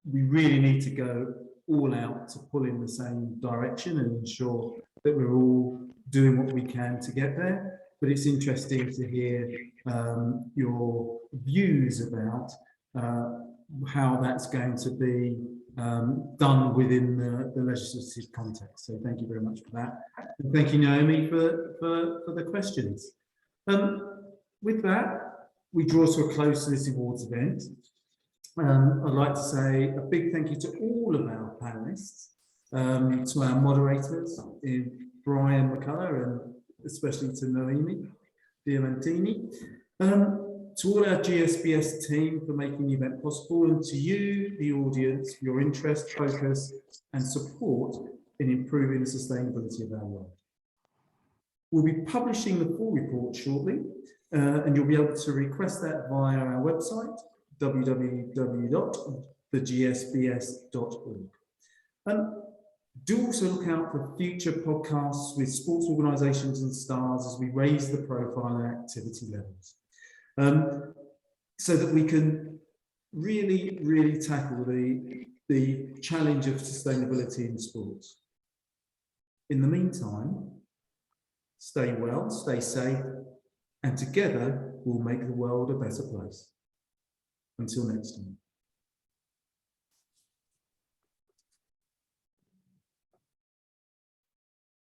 we really need to go all out to pull in the same direction and ensure that we're all doing what we can to get there. But it's interesting to hear your views about how that's going to be done within the legislative context. So thank you very much for that. And thank you, Naomi, for the questions. With that, we draw to a close to this awards event. I'd like to say a big thank you to all of our panelists, to our moderators, Brian McCullough, and especially to Noemi Diamantini, to all our GSBS team for making the event possible, and to you, the audience, for your interest, focus, and support in improving the sustainability of our world. We'll be publishing the full report shortly, and you'll be able to request that via our website, www.thegsbs.org. Do also look out for future podcasts with sports organisations and stars as we raise the profile and activity levels, so that we can really tackle the challenge of sustainability in sports. In the meantime, stay well, stay safe, and together we'll make the world a better place. Until next time.